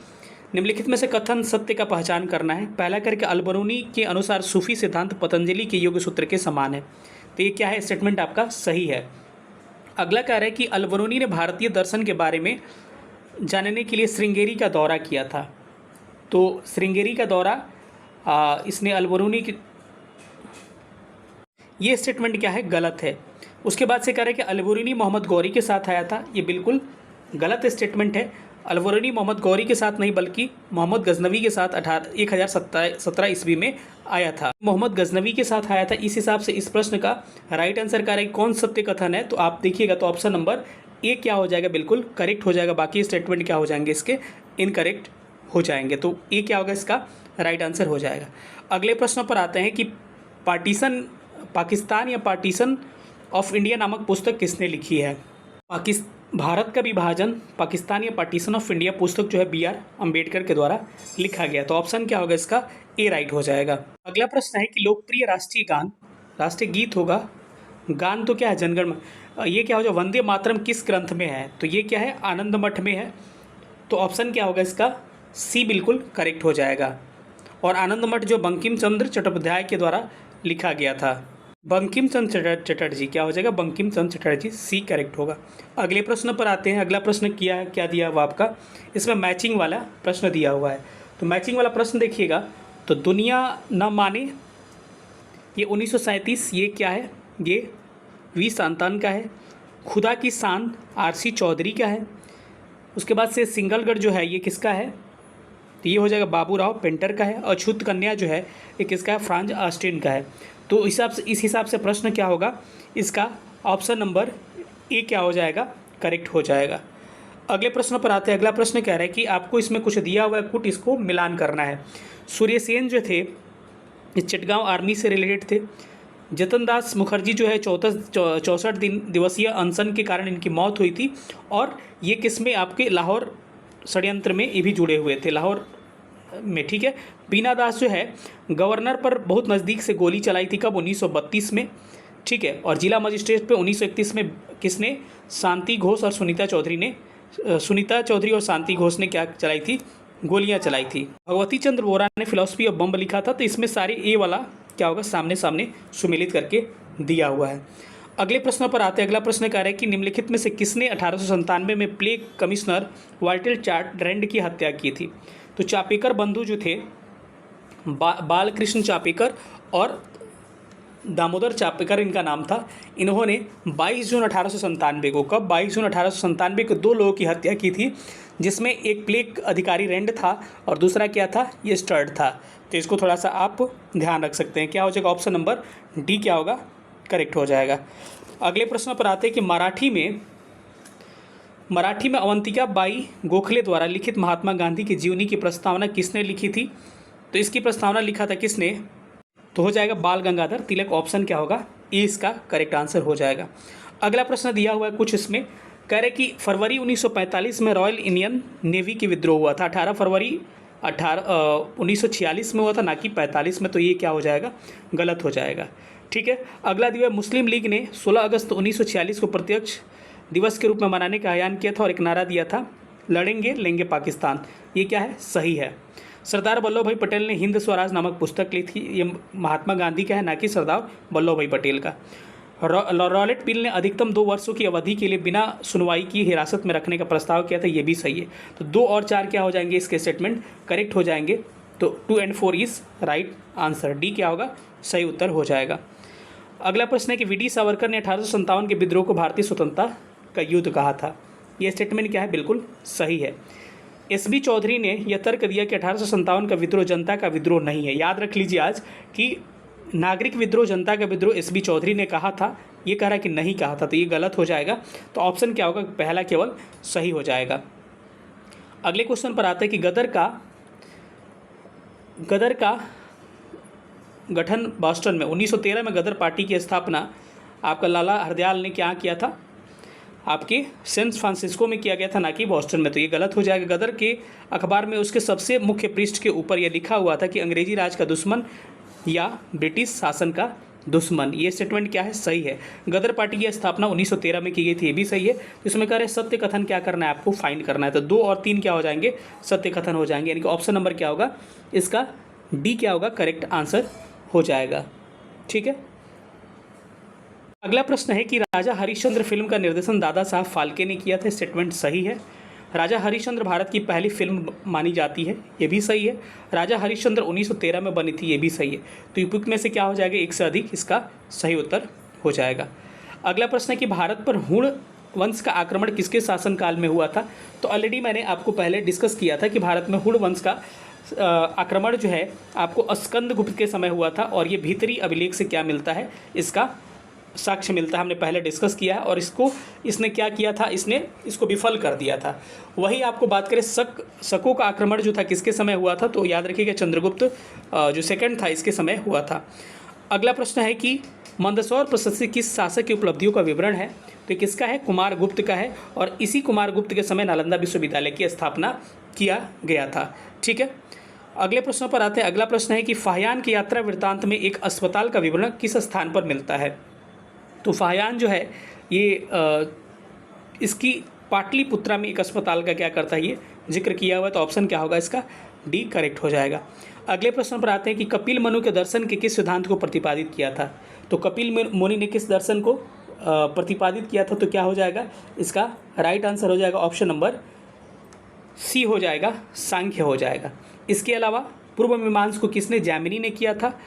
A: निम्नलिखित में से कथन सत्य का पहचान करना है। पहला करके अलबरूनी के अनुसार सूफी सिद्धांत पतंजलि के योग सूत्र के समान है। तो ये क्या है, स्टेटमेंट आपका सही है। अगला कह रहा है कि अलबरूनी ने भारतीय दर्शन के बारे में जानने के लिए श्रृंगेरी का दौरा किया था। तो श्रृंगेरी का दौरा इसने अलबरूनी की, ये स्टेटमेंट क्या है, गलत है। उसके बाद से कह रहा है कि अलबरूनी मोहम्मद गौरी के साथ आया था। ये बिल्कुल गलत स्टेटमेंट है। अलबरूनी मोहम्मद गौरी के साथ नहीं बल्कि मोहम्मद गजनवी के साथ 1017 ईस्वी में आया था। मोहम्मद गजनवी के साथ आया था। इस हिसाब से इस प्रश्न का राइट आंसर क्या है, कौन सत्य कथन है, तो आप देखिएगा तो ऑप्शन नंबर ए क्या हो जाएगा, बिल्कुल करेक्ट हो जाएगा। बाकी स्टेटमेंट क्या हो जाएंगे, इसके इनकरेक्ट हो जाएंगे। तो ए क्या होगा, इसका राइट आंसर हो जाएगा। अगले प्रश्न पर आते हैं कि पाकिस्तान या पार्टीशन ऑफ इंडिया नामक पुस्तक किसने लिखी है। भारत का विभाजन, पाकिस्तान या पार्टीशन ऑफ इंडिया पुस्तक जो है B.R. अम्बेडकर के द्वारा लिखा गया। तो ऑप्शन क्या होगा, इसका ए राइट हो जाएगा। अगला प्रश्न है कि लोकप्रिय राष्ट्रीय गान, राष्ट्रीय गीत होगा, गान तो क्या है, जनगण मन, ये क्या हो जाएगा, वंदे मातरम किस ग्रंथ में है, तो ये क्या है, आनंद मठ में है। तो ऑप्शन क्या होगा, इसका सी बिल्कुल करेक्ट हो जाएगा। और आनंद मठ जो बंकिम चंद्र चट्टोपाध्याय के द्वारा लिखा गया था। बंकिम चंद्र चटर्जी क्या हो जाएगा, बंकिम चंद्र चटर्जी, सी करेक्ट होगा। अगले प्रश्न पर आते हैं। अगला प्रश्न क्या दिया हुआ आपका, इसमें मैचिंग वाला प्रश्न दिया हुआ है। तो मैचिंग वाला प्रश्न देखिएगा, तो दुनिया न माने, ये 1937, ये क्या है, ये वी सांतान का है। खुदा की शान RC चौधरी का है। उसके बाद से सिंगलगढ़ जो है ये किसका है, तो ये हो जाएगा बाबूराव पेंटर का है। अछूत कन्या जो है ये किसका है, फ्रांज ऑस्टिन का है। तो इस हिसाब से प्रश्न क्या होगा, इसका ऑप्शन नंबर ए क्या हो जाएगा, करेक्ट हो जाएगा। अगले प्रश्न पर आते हैं। अगला प्रश्न कह रहा है कि आपको इसमें कुछ दिया हुआ है, कुछ इसको मिलान करना है। सूर्यसेन जो थे ये चिटगांव आर्मी से रिलेटेड थे। जतन दास मुखर्जी जो है 64 दिवसीय अनशन के कारण इनकी मौत हुई थी, और ये किसमें, आपके लाहौर षड्यंत्र में ये भी जुड़े हुए थे, लाहौर में। ठीक है, बीना दास जो है गवर्नर पर बहुत नज़दीक से गोली चलाई थी, कब, 1932 में। ठीक है, और जिला मजिस्ट्रेट पे 1931 में किसने, शांति घोष और सुनीता चौधरी और शांति घोष ने क्या चलाई थी, गोलियां चलाई थी। भगवती चंद्र बोरा ने फिलॉसफी ऑफ बम लिखा था। तो इसमें सारे ए वाला क्या होगा, सामने सामने सुमिलित करके दिया हुआ है। अगले प्रश्न पर आते हैं। अगला प्रश्न कह रहा है कि निम्नलिखित में से किसने 1897 में प्ले कमिश्नर वाल्टर चार्ट्रैंड की हत्या की थी। तो चापेकर बंधु जो थे, बालकृष्ण चापेकर और दामोदर चापेकर इनका नाम था, इन्होंने 22 जून 1897 को, कब, 22 जून 1897 को 2 लोगों की हत्या की थी, जिसमें एक प्लेग अधिकारी रेंड था और दूसरा क्या था, ये स्टर्ड था। तो इसको थोड़ा सा आप ध्यान रख सकते हैं। क्या हो जाएगा, ऑप्शन नंबर डी क्या होगा, करेक्ट हो जाएगा। अगले प्रश्न पर आते हैं कि मराठी में अवंतिका बाई गोखले द्वारा लिखित महात्मा गांधी की जीवनी की प्रस्तावना किसने लिखी थी। तो इसकी प्रस्तावना लिखा था किसने, तो हो जाएगा बाल गंगाधर तिलक। ऑप्शन क्या होगा, ए इसका करेक्ट आंसर हो जाएगा। अगला प्रश्न दिया हुआ है कुछ इसमें, कह रहे कि फरवरी 1945 में रॉयल इंडियन नेवी की विद्रोह हुआ था। 18 फरवरी 1946 में हुआ था, ना कि 45 में। तो ये क्या हो जाएगा, गलत हो जाएगा। ठीक है, अगला दिया, मुस्लिम लीग ने 16 अगस्त 1946 को प्रत्यक्ष दिवस के रूप में मनाने का ऐलान किया था और एक नारा दिया था, लड़ेंगे लेंगे पाकिस्तान। ये क्या है, सही है। सरदार वल्लभ भाई पटेल ने हिंद स्वराज नामक पुस्तक ली थी। ये महात्मा गांधी का है, ना कि सरदार वल्लभ भाई पटेल का। रॉलेट पिल ने अधिकतम 2 वर्षों की अवधि के लिए बिना सुनवाई की हिरासत में रखने का प्रस्ताव किया था, ये भी सही है। तो 2 और 4 क्या हो जाएंगे, इसके स्टेटमेंट करेक्ट हो जाएंगे। तो 2 and 4 is right answer, D क्या होगा, सही उत्तर हो जाएगा। अगला प्रश्न है कि वी डी सावरकर ने 1857 के विद्रोह को भारतीय स्वतंत्रता का युद्ध कहा था, यह स्टेटमेंट क्या है, बिल्कुल सही है। एस बी चौधरी ने यह तर्क दिया कि 1857 का विद्रोह जनता का विद्रोह नहीं है। याद रख लीजिए आज कि नागरिक विद्रोह जनता का विद्रोह एस बी चौधरी ने कहा था, ये कह रहा है कि नहीं कहा था, तो ये गलत हो जाएगा। तो ऑप्शन क्या होगा, पहला केवल सही हो जाएगा। अगले क्वेश्चन पर आते हैं कि गदर का गठन बॉस्टन में 1913 में गदर पार्टी की स्थापना आपका लाला हरदयाल ने क्या किया था, आपके सैन फ्रांसिस्को में किया गया था, ना कि बॉस्टन में, तो ये गलत हो जाएगा। गदर के अखबार में उसके सबसे मुख्य पृष्ठ के ऊपर यह लिखा हुआ था कि अंग्रेजी राज का दुश्मन या ब्रिटिश शासन का दुश्मन, ये स्टेटमेंट क्या है, सही है। गदर पार्टी की स्थापना 1913 में की गई थी, ये भी सही है। तो इसमें कह रहे हैं सत्य कथन क्या करना है, आपको फाइंड करना है। तो 2 और 3 क्या हो जाएंगे, सत्य कथन हो जाएंगे, यानी कि ऑप्शन नंबर क्या होगा, इसका डी क्या होगा, करेक्ट आंसर हो जाएगा। ठीक है। अगला प्रश्न है कि राजा हरिश्चंद्र फिल्म का निर्देशन दादा साहब फाल्के ने किया था, स्टेटमेंट सही है। राजा हरिश्चंद्र भारत की पहली फिल्म मानी जाती है, ये भी सही है। राजा हरिश्चंद्र 1913 में बनी थी, ये भी सही है। तो उपयुक्त में से क्या हो जाएगा, एक से अधिक, इसका सही उत्तर हो जाएगा। अगला प्रश्न है कि भारत पर हुण वंश का आक्रमण किसके शासनकाल में हुआ था। तो ऑलरेडी मैंने आपको पहले डिस्कस किया था कि भारत में हुण वंश का आक्रमण जो है आपको स्कंदगुप्त के समय हुआ था, और ये भीतरी अभिलेख से क्या मिलता है, इसका साक्ष्य मिलता है, हमने पहले डिस्कस किया है। और इसने क्या किया था, इसने इसको विफल कर दिया था। वही आपको बात करें शकों का आक्रमण जो था किसके समय हुआ था, तो याद रखिएगा चंद्रगुप्त जो सेकंड था इसके समय हुआ था। अगला प्रश्न है कि मंदसौर प्रशस्ति किस शासक की उपलब्धियों का विवरण है। तो किसका है, कुमार गुप्त का है, और इसी कुमार गुप्त के समय नालंदा विश्वविद्यालय की स्थापना किया गया था। ठीक है। अगले प्रश्न पर आते हैं। अगला प्रश्न है कि फाहियान की यात्रा वृत्तांत में एक अस्पताल का विवरण किस स्थान पर मिलता है। तो फाहियान जो है ये इसकी पाटलिपुत्रा में एक अस्पताल का क्या करता है, ये जिक्र किया हुआ है। तो ऑप्शन क्या होगा, इसका डी करेक्ट हो जाएगा। अगले प्रश्न पर आते हैं कि कपिल मुनि के दर्शन के किस सिद्धांत को प्रतिपादित किया था। तो कपिल मुनि ने किस दर्शन को प्रतिपादित किया था, तो क्या हो जाएगा, इसका राइट आंसर हो जाएगा ऑप्शन नंबर सी हो जाएगा, सांख्य हो जाएगा। इसके अलावा पूर्व मीमांस को किसने, जैमिनी ने किया था।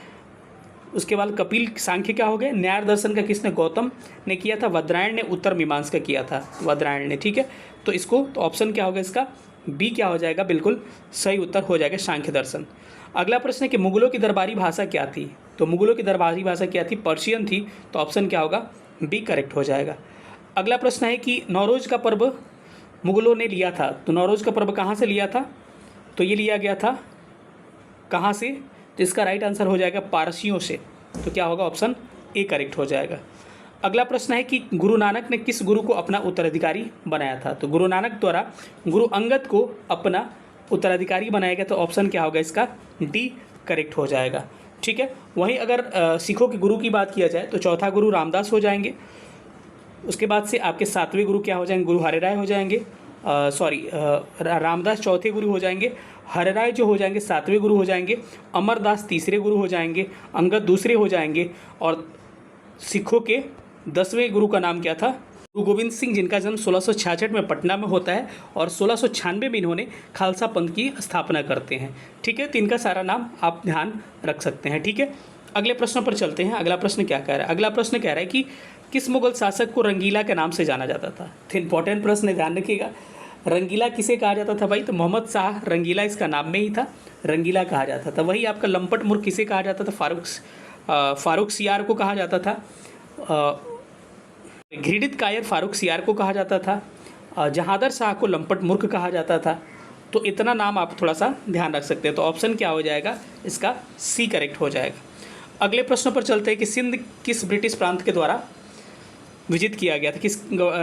A: उसके बाद कपिल सांख्य क्या हो गए, न्याय दर्शन का किसने, गौतम ने किया था। वज्रायण ने उत्तर मीमांस का किया था, वज्रायण ने। ठीक है। तो इसको, तो ऑप्शन क्या होगा, इसका बी क्या हो जाएगा, बिल्कुल सही उत्तर हो जाएगा, सांख्य दर्शन। अगला प्रश्न है कि मुगलों की दरबारी भाषा क्या थी। तो मुगलों की दरबारी भाषा क्या थी, पर्शियन थी। तो ऑप्शन क्या होगा, बी करेक्ट हो जाएगा। अगला प्रश्न है कि नौरोज का पर्व मुगलों ने लिया था। तो नौरोज का पर्व कहाँ से लिया था, तो ये लिया गया था कहाँ से, तो इसका राइट आंसर हो जाएगा पारसियों से। तो क्या होगा, ऑप्शन ए करेक्ट हो जाएगा। अगला प्रश्न है कि गुरु नानक ने किस गुरु को अपना उत्तराधिकारी बनाया था। तो गुरु नानक द्वारा गुरु अंगद को अपना उत्तराधिकारी बनाया गया। तो ऑप्शन क्या होगा, इसका डी करेक्ट हो जाएगा। ठीक है। वहीं अगर सिखों के गुरु की बात किया जाए तो चौथा गुरु रामदास हो जाएंगे। उसके बाद से आपके 7वें गुरु क्या हो जाएंगे, गुरु हरिराय हो जाएंगे। रामदास चौथे गुरु हो जाएंगे, हरिराय जो हो जाएंगे 7वें गुरु हो जाएंगे, अमरदास तीसरे गुरु हो जाएंगे, अंगद दूसरे हो जाएंगे, और सिखों के 10वें गुरु का नाम क्या था, गुरु गोविंद सिंह, जिनका जन्म 1666 में पटना में होता है, और 1696 में इन्होंने खालसा पंथ की स्थापना करते हैं। ठीक है। तो इनका सारा नाम आप ध्यान रख सकते हैं। ठीक है। अगले प्रश्न पर चलते हैं। अगला प्रश्न क्या कह रहा है, अगला प्रश्न कह रहा है कि किस मुगल शासक को रंगीला के नाम से जाना जाता था। तो इंपॉर्टेंट प्रश्न है, ध्यान रखिएगा। रंगीला किसे कहा जाता था भाई, तो मोहम्मद शाह रंगीला इसका नाम में ही था, रंगीला कहा जाता था। वही आपका लंपट मुर्ख किसे कहा जाता था, फारूक सियार को कहा जाता था। घृणित कायर फारूक सियार को कहा जाता था। जहादर शाह को लंपट मूर्ख कहा जाता था। तो इतना नाम आप थोड़ा सा ध्यान रख सकते हैं। तो ऑप्शन क्या हो जाएगा, इसका सी करेक्ट हो जाएगा। अगले प्रश्न पर चलते हैं कि सिंध किस ब्रिटिश प्रांत के द्वारा विजित किया गया था,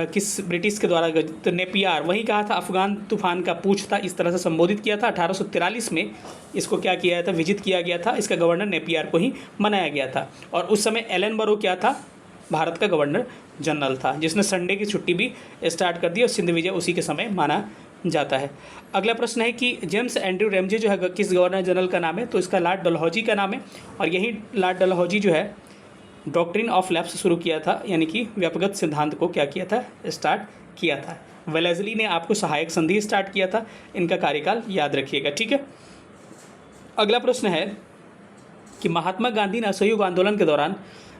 A: किस ब्रिटिश के द्वारा। तो नेपियार, वही कहा था अफगान तूफान का पूछ था, इस तरह से संबोधित किया था। 1843 में इसको क्या किया गया था, विजित किया गया था। इसका गवर्नर नेपियार को ही बनाया गया था। और उस समय एलन बरो क्या था, भारत का गवर्नर जनरल था, जिसने संडे की छुट्टी भी स्टार्ट कर दी, और सिंध विजय उसी के समय माना जाता है। अगला प्रश्न है कि जेम्स एंड्रयू रैमजे जो है किस गवर्नर जनरल का नाम है। तो इसका लॉर्ड डलहौजी का नाम है। और यही लॉर्ड डलहौजी जो है डॉक्ट्रिन ऑफ लैप्स शुरू किया था, यानी कि व्यक्तिगत सिद्धांत को क्या किया था, स्टार्ट किया था। वेलेस्ली ने आपको सहायक संधि स्टार्ट किया था। इनका कार्यकाल याद रखिएगा, ठीक है। अगला प्रश्न है कि महात्मा गांधी ने असहयोग आंदोलन के दौरान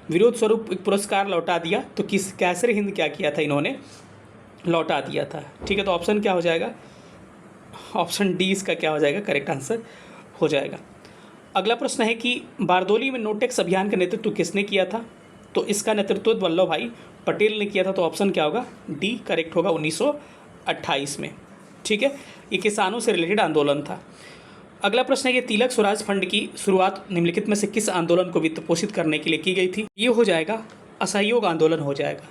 A: विरोध स्वरूप एक पुरस्कार लौटा दिया, तो किस कैसर हिंद क्या किया था, इन्होंने लौटा दिया था, ठीक है। तो ऑप्शन क्या हो जाएगा, ऑप्शन डी इसका क्या हो जाएगा, करेक्ट आंसर हो जाएगा। अगला प्रश्न है कि बारदोली में नो टैक्स अभियान का नेतृत्व किसने किया था, तो इसका नेतृत्व वल्लभ भाई पटेल ने किया था। तो ऑप्शन क्या होगा, डी करेक्ट होगा, 1928 में, ठीक है। ये किसानों से रिलेटेड आंदोलन था। अगला प्रश्न है कि तिलक स्वराज फंड की शुरुआत निम्नलिखित में से किस आंदोलन को वित्त पोषित करने के लिए की गई थी। ये हो जाएगा असहयोग आंदोलन हो जाएगा,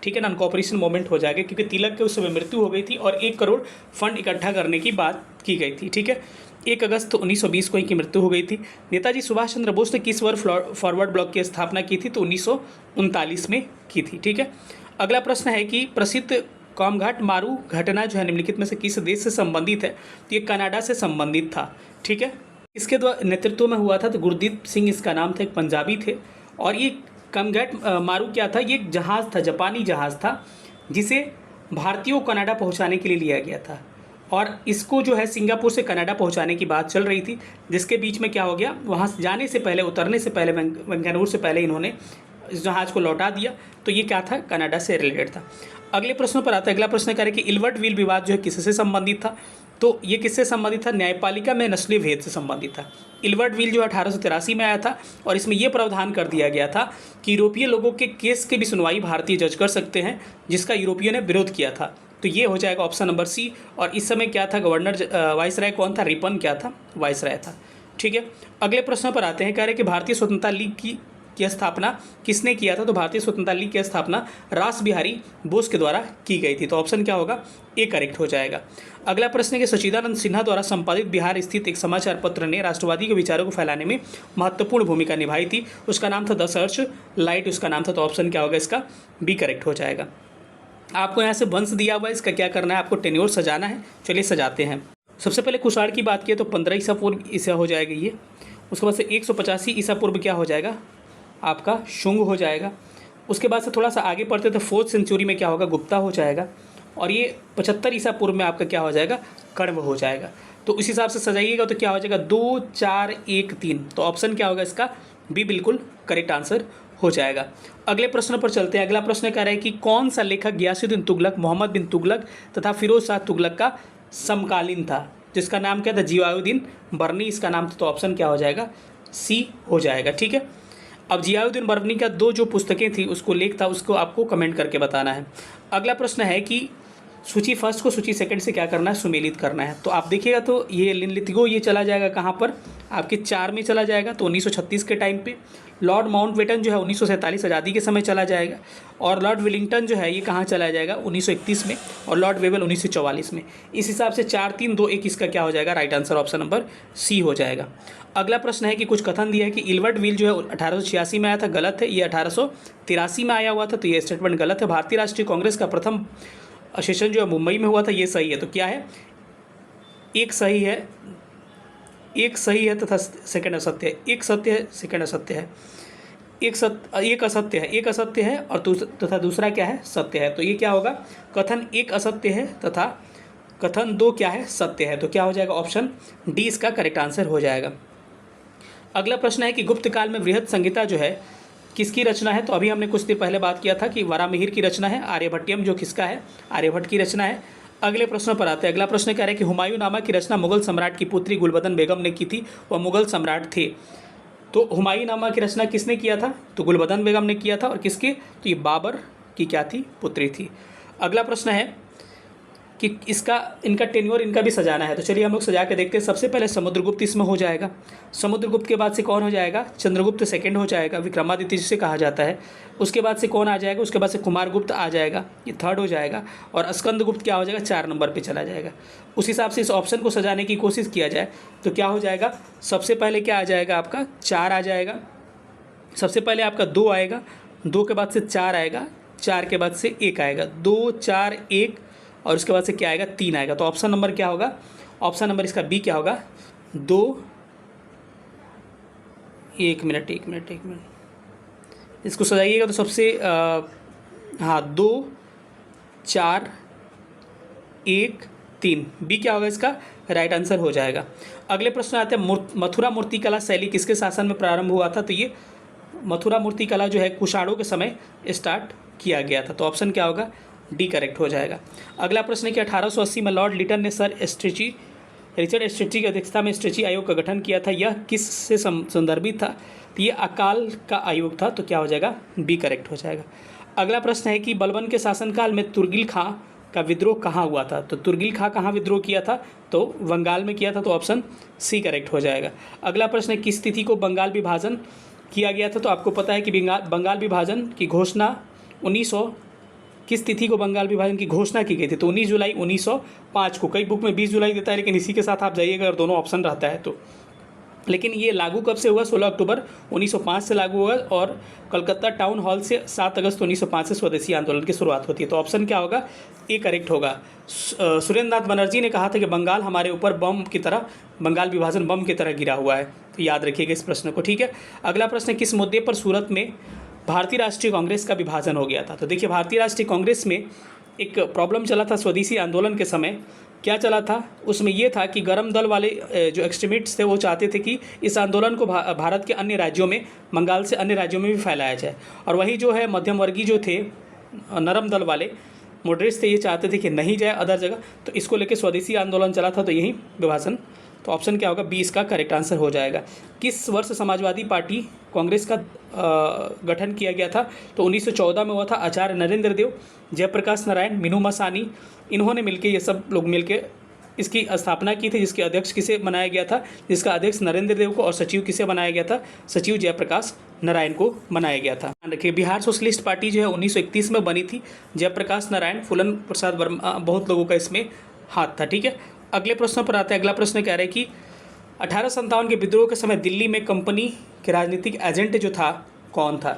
A: ठीक है, नॉन कोऑपरेशन मूवमेंट हो जाएगा, क्योंकि तिलक के उस समय मृत्यु हो गई थी और 1 करोड़ फंड इकट्ठा करने की बात की गई थी, ठीक है। 1 अगस्त 1920 को इनकी मृत्यु हो गई थी। नेताजी सुभाष चंद्र बोस ने किस वर्ष फॉरवर्ड ब्लॉक की स्थापना की थी, तो 1939 में की थी, ठीक है। अगला प्रश्न है कि प्रसिद्ध कामघाट मारू घटना जो है निम्नलिखित में से किस देश से संबंधित है, तो ये कनाडा से संबंधित था, ठीक है। इसके द्वारा नेतृत्व में हुआ था, तो गुरदीप सिंह इसका नाम था, एक पंजाबी थे। और ये कामघाट मारू क्या था, ये एक जहाज़ था, जापानी जहाज़ था, जिसे भारतीयों को कनाडा पहुंचाने के लिए लिया गया था। और इसको जो है सिंगापुर से कनाडा पहुंचाने की बात चल रही थी, जिसके बीच में क्या हो गया, वहाँ जाने से पहले, उतरने से पहले, वेंगनूर से पहले इन्होंने इस जहाज़ को लौटा दिया। तो ये क्या था, कनाडा से रिलेटेड था। अगले प्रश्न पर आता है। अगला प्रश्न क्या है कि इल्बर्ट विल विवाद जो है किससे संबंधित था, तो ये किससे संबंधित था, न्यायपालिका में नस्लीय भेद से संबंधित था। इल्बर्ट विल जो 1883 में आया था और इसमें यह प्रावधान कर दिया गया था कि यूरोपीय लोगों के केस की भी सुनवाई भारतीय जज कर सकते हैं, जिसका यूरोपियों ने विरोध किया था। तो ये हो जाएगा ऑप्शन नंबर सी। और इस समय क्या था, गवर्नर वाइसराय कौन था, रिपन क्या था, वाइसराय था, ठीक है। अगले प्रश्न पर आते हैं। कह रहे कि भारतीय स्वतंत्रता लीग की स्थापना किसने किया था, तो भारतीय स्वतंत्रता लीग की स्थापना रास बिहारी बोस के द्वारा की गई थी। तो ऑप्शन क्या होगा, ए करेक्ट हो जाएगा। अगला प्रश्न है कि सच्चिदानंद सिन्हा द्वारा संपादित बिहार स्थित एक समाचार पत्र ने राष्ट्रवादी के विचारों को फैलाने में महत्वपूर्ण भूमिका निभाई थी। उसका नाम था द सर्च लाइट, उसका नाम था। तो ऑप्शन क्या होगा, इसका बी करेक्ट हो जाएगा। आपको यहाँ से वंश दिया हुआ है, इसका क्या करना है, आपको टेन्योर सजाना है। चलिए सजाते हैं। सबसे पहले कुषाण की बात किए तो 15 ईसा पूर्व ईसा हो जाएगा ये। उसके बाद से 185 ईसा पूर्व क्या हो जाएगा, आपका शुंग हो जाएगा। उसके बाद से थोड़ा सा आगे पढ़ते तो 4th सेंचुरी में क्या होगा, गुप्ता हो जाएगा। और ये 75 ईसा पूर्व में आपका क्या हो जाएगा, कण्व हो जाएगा। तो इस हिसाब से सजाइएगा तो क्या हो जाएगा, 2 4 1 3। तो ऑप्शन क्या होगा, इसका बी बिल्कुल करेक्ट आंसर हो जाएगा। अगले प्रश्न पर चलते हैं। अगला प्रश्न कह रहा है कि कौन सा लेखक गियासुद्दीन तुगलक, मोहम्मद बिन तुगलक तथा फिरोज शाह तुगलक का समकालीन था, जिसका नाम क्या था, जियाउद्दीन बर्नी इसका नाम था। तो ऑप्शन क्या हो जाएगा, सी हो जाएगा, ठीक है। अब जियाउद्दीन बर्नी का 2 जो पुस्तकें थी उसको लेख था, उसको आपको कमेंट करके बताना है। अगला प्रश्न है कि सूची फर्स्ट को सूची सेकंड से क्या करना है, सुमेलित करना है। तो आप देखिएगा तो ये लिनलिथिगो ये चला जाएगा कहाँ पर, आपके 4 में चला जाएगा, तो 1936 के टाइम पे। लॉर्ड माउंटबेटन जो है 1947 आज़ादी के समय चला जाएगा। और लॉर्ड विलिंगटन जो है ये कहाँ चला जाएगा, 1931 में। और लॉर्ड वेबल 1944 में। इस हिसाब से 4 3 2 1 इसका क्या हो जाएगा, right answer option number C हो जाएगा। अगला प्रश्न है कि कुछ कथन दिया है कि इल्बर्ट विल जो है 1886 में आया था, गलत है। ये 1883 में आया हुआ था, तो ये स्टेटमेंट गलत है। भारतीय राष्ट्रीय कांग्रेस का प्रथम सेशन जो है मुंबई में हुआ था, ये सही है। तो क्या है, एक सही है, एक सही है तथा सेकंड असत्य है। एक सत्य है, सेकंड असत्य है। एक असत्य है, एक असत्य है और तथा दूसरा क्या है, सत्य है। तो ये क्या होगा, कथन 1 असत्य है तथा कथन 2 क्या है, सत्य है। तो क्या हो जाएगा, ऑप्शन डी इसका करेक्ट आंसर हो जाएगा। अगला प्रश्न है कि गुप्त काल में बृहद संहिता जो है किसकी रचना है, तो अभी हमने कुछ देर पहले बात किया था कि वरामिहिर की रचना है। आर्यभट्टियम जो किसका है, आर्यभट्ट की रचना है। अगले प्रश्न पर आते हैं। अगला प्रश्न कह रहा है कि हुमायूं नामा की रचना मुगल सम्राट की पुत्री गुलबदन बेगम ने की थी, वह मुगल सम्राट थे। तो हुमायूं नामा की रचना किसने किया था, तो गुलबदन बेगम ने किया था। और किसके, तो ये बाबर की क्या थी, पुत्री थी। अगला प्रश्न है कि इनका टेन्योर इनका भी सजाना है। तो चलिए हम लोग सजा के देखते हैं। सबसे पहले समुद्रगुप्त इसमें हो जाएगा। समुद्रगुप्त के बाद से कौन हो जाएगा, चंद्रगुप्त सेकंड हो जाएगा, विक्रमादित्य जिसे कहा जाता है। उसके बाद से कौन आ जाएगा, उसके बाद से कुमारगुप्त आ जाएगा, ये थर्ड हो जाएगा। और स्कंदगुप्त क्या हो जाएगा, 4 नंबर पर चला जाएगा। उस हिसाब से इस ऑप्शन को सजाने की कोशिश किया जाए तो क्या हो जाएगा, सबसे पहले क्या आ जाएगा, आपका 4 आ जाएगा। सबसे पहले आपका 2 आएगा, 2 के बाद से 4 आएगा, 4 के बाद से 1 आएगा, 2 4 1 और उसके बाद से क्या आएगा, 3 आएगा। तो ऑप्शन नंबर क्या होगा, ऑप्शन नंबर इसका बी क्या होगा, 2 1 मिनट इसको सजाइएगा तो सबसे हाँ 2 4 1 3 बी क्या होगा इसका राइट आंसर हो जाएगा। अगले प्रश्न आते हैं मथुरा मूर्तिकला शैली किसके शासन में प्रारंभ हुआ था? तो ये मथुरा मूर्तिकला जो है कुषाणों के समय स्टार्ट किया गया था। तो ऑप्शन क्या होगा डी करेक्ट हो जाएगा। अगला प्रश्न है कि 1880 में लॉर्ड लिटन ने सर रिचर्ड स्ट्रेची की अध्यक्षता में स्ट्रेची आयोग का गठन किया था। यह किस से संदर्भित था? तो ये अकाल का आयोग था। तो क्या हो जाएगा बी करेक्ट हो जाएगा। अगला प्रश्न है कि बलबन के शासनकाल में तुर्गिल खां का विद्रोह कहाँ हुआ था? तो तुर्गिल खां कहाँ विद्रोह किया था? तो बंगाल में किया था। तो ऑप्शन सी करेक्ट हो जाएगा। अगला प्रश्न है किस तिथि को बंगाल विभाजन किया गया था? तो आपको पता है कि बंगाल विभाजन की घोषणा 1900 किस तिथि को बंगाल विभाजन की घोषणा की गई थी? तो 19 जुलाई 1905 को। कई बुक में 20 जुलाई देता है, लेकिन इसी के साथ आप जाइएगा अगर दोनों ऑप्शन रहता है तो। लेकिन ये लागू कब से हुआ? 16 अक्टूबर 1905 से लागू हुआ और कलकत्ता टाउन हॉल से 7 अगस्त 1905 से स्वदेशी आंदोलन की शुरुआत होती है। तो ऑप्शन क्या होगा ए करेक्ट होगा। सुरेंद्र नाथ बनर्जी ने कहा था कि बंगाल हमारे ऊपर बम की तरह, बंगाल विभाजन बम की तरह गिरा हुआ है। तो याद रखिएगा इस प्रश्न को, ठीक है। अगला प्रश्न किस मुद्दे पर सूरत में भारतीय राष्ट्रीय कांग्रेस का विभाजन हो गया था? तो देखिए भारतीय राष्ट्रीय कांग्रेस में एक प्रॉब्लम चला था स्वदेशी आंदोलन के समय। क्या चला था उसमें? ये था कि गरम दल वाले जो एक्सट्रीमिस्ट्स थे वो चाहते थे कि इस आंदोलन को भारत के अन्य राज्यों में, बंगाल से अन्य राज्यों में भी फैलाया जाए। और वही जो है मध्यम वर्गीय जो थे, नरम दल वाले मॉडरेट्स थे, ये चाहते थे कि नहीं जाए अदर जगह। तो इसको लेकर स्वदेशी आंदोलन चला था। तो यही विभाजन। तो ऑप्शन क्या होगा बी इसका करेक्ट आंसर हो जाएगा। किस वर्ष समाजवादी पार्टी कांग्रेस का गठन किया गया था? तो 1914 में हुआ था। आचार्य नरेंद्र देव, जयप्रकाश नारायण, मीनू मसानी, इन्होंने मिलकर, ये सब लोग मिलकर इसकी स्थापना की थी। जिसके अध्यक्ष किसे बनाया गया था? जिसका अध्यक्ष नरेंद्र देव को और सचिव किसे बनाया गया था? सचिव जयप्रकाश नारायण को बनाया गया था। देखिए बिहार सोशलिस्ट पार्टी जो है 1931 में बनी थी। जयप्रकाश नारायण, फूलन प्रसाद वर्मा, बहुत लोगों का इसमें हाथ था, ठीक है। अगले प्रश्न पर आते हैं। अगला प्रश्न कह रहे हैं कि 1857 के विद्रोह के समय दिल्ली में कंपनी के राजनीतिक एजेंट जो था कौन था?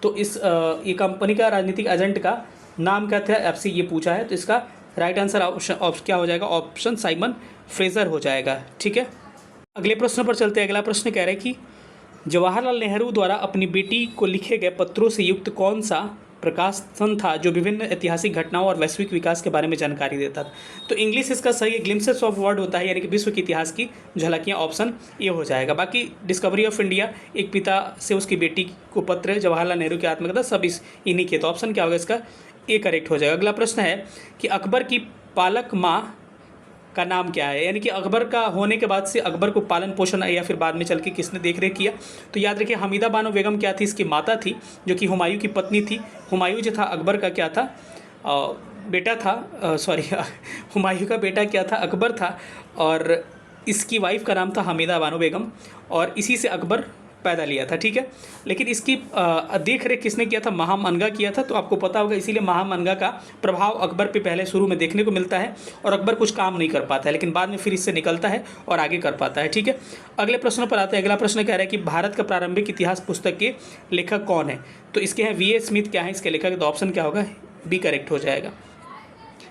A: तो इस ये कंपनी का राजनीतिक एजेंट का नाम क्या था? आपसे ये पूछा है। तो इसका राइट आंसर ऑप्शन क्या हो जाएगा? ऑप्शन साइमन फ्रेजर हो जाएगा, ठीक है। अगले प्रश्न पर चलते हैं। अगला प्रश्न कह रहे हैं कि जवाहरलाल नेहरू द्वारा अपनी बेटी को लिखे गए पत्रों से युक्त कौन सा प्रकाशन था जो विभिन्न ऐतिहासिक घटनाओं और वैश्विक विकास के बारे में जानकारी देता था? तो इंग्लिश इसका सही ग्लिम्पसेस ऑफ वर्ल्ड होता है, यानी कि विश्व के इतिहास की झलकियाँ। ऑप्शन ये हो जाएगा। बाकी डिस्कवरी ऑफ इंडिया, एक पिता से उसकी बेटी को पत्र, जवाहरलाल नेहरू की आत्मकथा, सब इन्हीं के। तो ऑप्शन क्या होगा इसका ए करेक्ट हो जाएगा। अगला प्रश्न है कि अकबर की पालक माँ का नाम क्या है? यानी कि अकबर का होने के बाद से अकबर को पालन पोषण या फिर बाद में चल के किसने देख रेख किया? तो याद रखिए हमीदा बानो बेगम क्या थी? इसकी माता थी, जो कि हुमायूं की पत्नी थी। हुमायूं जो था अकबर का क्या था? बेटा था। सॉरी हुमायूं का बेटा क्या था? अकबर था। और इसकी वाइफ का नाम था हमीदा बानो बेगम, और इसी से अकबर पैदा लिया था, ठीक है। लेकिन इसकी देख रेख किसने किया था? महामनगा किया था। तो आपको पता होगा, इसीलिए महामनगा का प्रभाव अकबर पे पहले शुरू में देखने को मिलता है और अकबर कुछ काम नहीं कर पाता है, लेकिन बाद में फिर इससे निकलता है और आगे कर पाता है, ठीक है। अगले प्रश्न पर आते हैं। अगला प्रश्न कह रहा है कि भारत का प्रारंभिक इतिहास पुस्तक के लेखक कौन है? तो इसके हैं वी ए स्मिथ क्या है इसके लेखक? तो ऑप्शन क्या होगा बी करेक्ट हो जाएगा।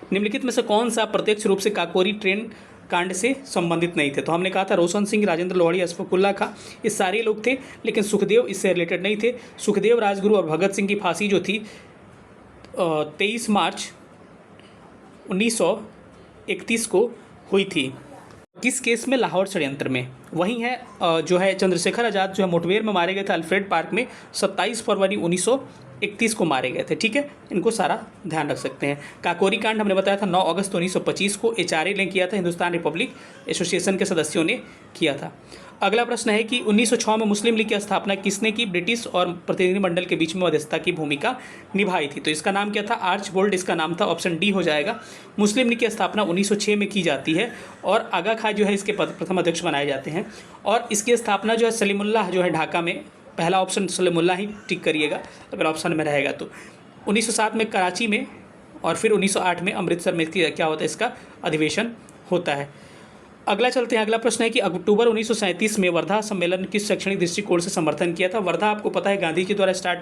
A: निम्नलिखित में से कौन सा प्रत्यक्ष रूप से काकोरी ट्रेन कांड से संबंधित नहीं थे? तो हमने कहा था रोशन सिंह, राजेंद्र लोहड़ी, अशफाकुल्ला खां, ये सारे लोग थे, लेकिन सुखदेव इससे रिलेटेड नहीं थे। सुखदेव, राजगुरु और भगत सिंह की फांसी जो थी 23 मार्च 1931 को हुई थी। किस केस में? लाहौर षड्यंत्र में। वही है जो है चंद्रशेखर आज़ाद जो है मुठभेड़ में मारे गए थे अल्फ्रेड पार्क में 27 फरवरी 1931 को मारे गए थे, ठीक है। इनको सारा ध्यान रख सकते हैं। काकोरी कांड हमने बताया था 9 अगस्त 1925 को HRA ने किया था, हिंदुस्तान रिपब्लिक एसोसिएशन के सदस्यों ने किया था। अगला प्रश्न है कि 1906 में मुस्लिम लीग की स्थापना किसने की? ब्रिटिश और प्रतिनिधिमंडल के बीच में मध्यस्थता की भूमिका निभाई थी। तो इसका नाम क्या था? आर्चबोल्ड इसका नाम था। ऑप्शन डी हो जाएगा। मुस्लिम लीग की स्थापना 1906 में की जाती है और आगा खां जो है इसके प्रथम अध्यक्ष बनाए जाते हैं। और इसकी स्थापना जो है सलीमुल्लाह जो है ढाका में, पहला ऑप्शन सलीमुल्लाह ही टिक करिएगा अगर ऑप्शन में रहेगा तो। 1907 में कराची में और फिर 1908 में अमृतसर में क्या होता है? इसका अधिवेशन होता है। अगला चलते हैं। अगला प्रश्न है कि अक्टूबर 1937 में वर्धा सम्मेलन किस शैक्षणिक दृष्टिकोण से समर्थन किया था? वर्धा आपको पता है गांधी जी द्वारा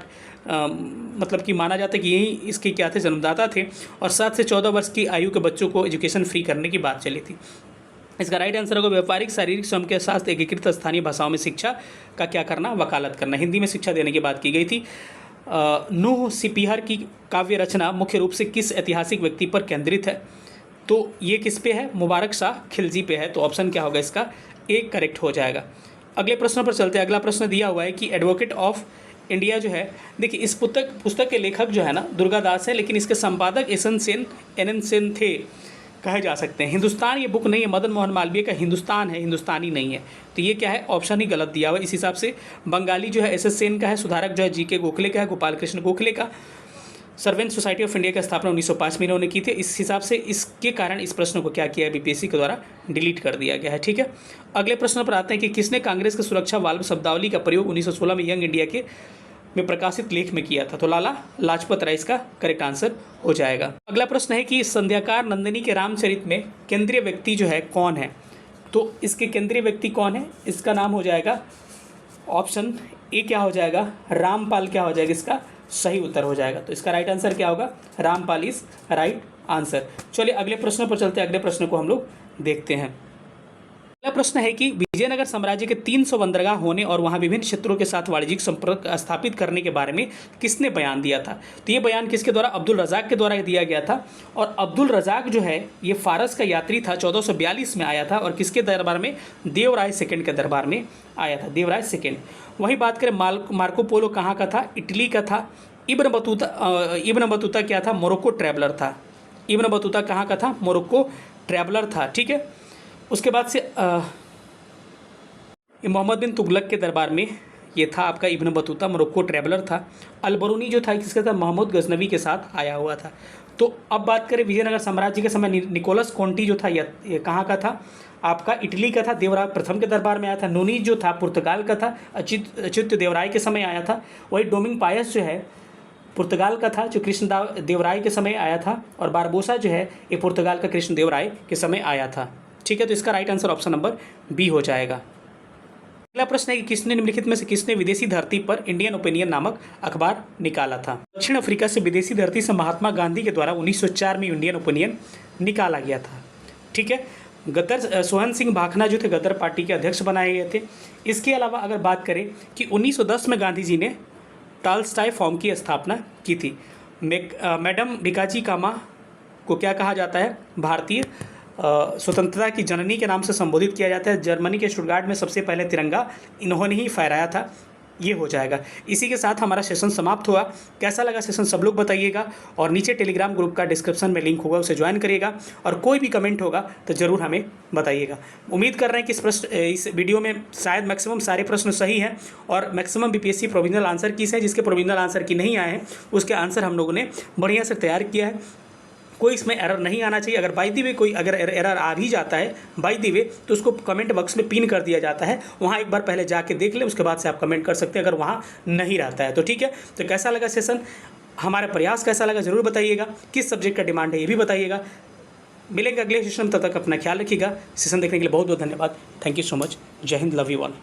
A: मतलब कि माना जाता है कि यही इसके क्या थे? जन्मदाता थे। और 7 से 14 वर्ष की आयु के बच्चों को एजुकेशन फ्री करने की बात चली थी। इसका राइट आंसर होगा व्यापारिक, शारीरिक, स्वयं के शास्त्र, एकीकृत स्थानीय भाषाओं में शिक्षा का क्या करना? वकालत करना। हिंदी में शिक्षा देने की बात की गई थी। नूह सिपीहर की काव्य रचना मुख्य रूप से किस ऐतिहासिक व्यक्ति पर केंद्रित है? तो ये किस पे है? मुबारक शाह खिलजी पे है। तो ऑप्शन क्या होगा इसका? ए करेक्ट हो जाएगा। अगले प्रश्न पर चलते हैं। अगला प्रश्न दिया हुआ है कि एडवोकेट ऑफ इंडिया जो है, देखिए इस पुस्तक के लेखक जो है ना दुर्गादास है, लेकिन इसके संपादक एन सेन थे कहे जा सकते हैं। हिंदुस्तान ये बुक नहीं है, मदन मोहन मालवीय का हिंदुस्तान है, हिंदुस्तानी नहीं है। तो ये क्या है? ऑप्शन ही गलत दिया हुआ है। इस हिसाब से बंगाली जो है एस सेन का है, सुधारक जो है जी के गोखले का है, गोपाल कृष्ण गोखले का। सर्वेंट सोसाइटी ऑफ इंडिया की स्थापना 1905 में इन्होंने की थी। इस हिसाब से इसके कारण इस प्रश्न को क्या किया है? बीपीएससी के द्वारा डिलीट कर दिया गया है। ठीक है, अगले प्रश्न पर आते हैं कि किसने कांग्रेस के सुरक्षा वाल्व शब्दावली का प्रयोग 1916 में यंग इंडिया के में प्रकाशित लेख में किया था? तो लाला लाजपत राय इसका करेक्ट आंसर हो जाएगा। अगला प्रश्न है कि संध्याकार नंदिनी के रामचरित में केंद्रीय व्यक्ति जो है कौन है? तो इसके केंद्रीय व्यक्ति कौन है? इसका नाम हो जाएगा ऑप्शन ए क्या हो जाएगा? रामपाल क्या हो जाएगा? इसका सही उत्तर हो जाएगा। तो इसका राइट आंसर क्या होगा? Rampal is right answer. चलिए अगले प्रश्न पर चलते हैं। अगले प्रश्न को हम लोग देखते हैं। अगला प्रश्न है कि विजयनगर साम्राज्य के 300 बंदरगाह होने और वहां विभिन्न क्षेत्रों के साथ वाणिज्यिक संपर्क स्थापित करने के बारे में किसने बयान दिया था? तो ये बयान किसके द्वारा? अब्दुल रज़ाक के द्वारा दिया गया था। और अब्दुल रज़ाक जो है ये फारस का यात्री था, 1442 में आया था। और किसके दरबार में? देवराय सेकंड के दरबार में आया था, देवराय सेकंड। वहीं बात करें मार्को पोलो कहाँ का था? इटली का था। इब्न बतूता क्या था? मोरक्को ट्रैवलर था। इब्न बतूता कहाँ का था? मोरक्को ट्रैवलर था। ठीक है, उसके बाद से मोहम्मद बिन तुगलक के दरबार में ये था आपका इब्न बतूता, मोरक्को ट्रैवलर था। अलबरूनी जो था किसका था? महमूद गजनवी के साथ आया हुआ था। तो अब बात करें विजयनगर साम्राज्य के समय निकोलस कॉन्टी जो था ये कहाँ का था? आपका इटली का था, देवराय प्रथम के दरबार में आया था। नूनी जो था पुर्तगाल का था, अच्युत देवराय के समय आया था। वही डोमिंग पायस जो है पुर्तगाल का था, जो कृष्ण देवराय के समय आया था। और बारबोसा जो है ये पुर्तगाल का कृष्ण देवराय के समय आया था। ठीक है, तो इसका right answer option number B हो जाएगा। अगला प्रश्न है कि किसने निम्नलिखित में से किसने विदेशी धरती पर इंडियन ओपिनियन नामक अखबार निकाला था? दक्षिण अफ्रीका से विदेशी धरती से महात्मा गांधी के द्वारा 1904 में इंडियन ओपिनियन निकाला गया था। ठीक है, गदर सोहन सिंह भाखना जो थे गदर पार्टी के अध्यक्ष बनाए गए थे। इसके अलावा अगर बात करें कि 1910 में गांधी जी ने टॉलस्टॉय फॉर्म की स्थापना की थी। मैडम भिकाजी कामा को क्या कहा जाता है? भारतीय स्वतंत्रता की जननी के नाम से संबोधित किया जाता है। जर्मनी के स्टुटगार्ट में सबसे पहले तिरंगा इन्होंने ही फहराया था। ये हो जाएगा। इसी के साथ हमारा सेशन समाप्त हुआ। कैसा लगा सेशन सब लोग बताइएगा, और नीचे टेलीग्राम ग्रुप का डिस्क्रिप्शन में लिंक होगा, उसे ज्वाइन करिएगा। और कोई भी कमेंट होगा तो ज़रूर हमें बताइएगा। उम्मीद कर रहे हैं कि इस वीडियो में शायद मैक्सिमम सारे प्रश्न सही हैं, और maximum BPSC provisional answer keys है। जिसके प्रोविजनल आंसर की नहीं आए हैं उसके आंसर हम लोगों ने बढ़िया से तैयार किया है। कोई इसमें एरर नहीं आना चाहिए। अगर बाय द वे कोई अगर एरर आ भी जाता है बाय द वे, तो उसको कमेंट बॉक्स में पिन कर दिया जाता है। वहाँ एक बार पहले जाके देख लें, उसके बाद से आप कमेंट कर सकते हैं अगर वहाँ नहीं रहता है तो। ठीक है, तो कैसा लगा सेशन, हमारा प्रयास कैसा लगा ज़रूर बताइएगा। किस सब्जेक्ट का डिमांड है ये भी बताइएगा। मिलेंगे अगले सेशन, तब तक अपना ख्याल रखिएगा। सेशन देखने के लिए बहुत बहुत धन्यवाद। Thank you so much. जय हिंद, लव यू ऑल।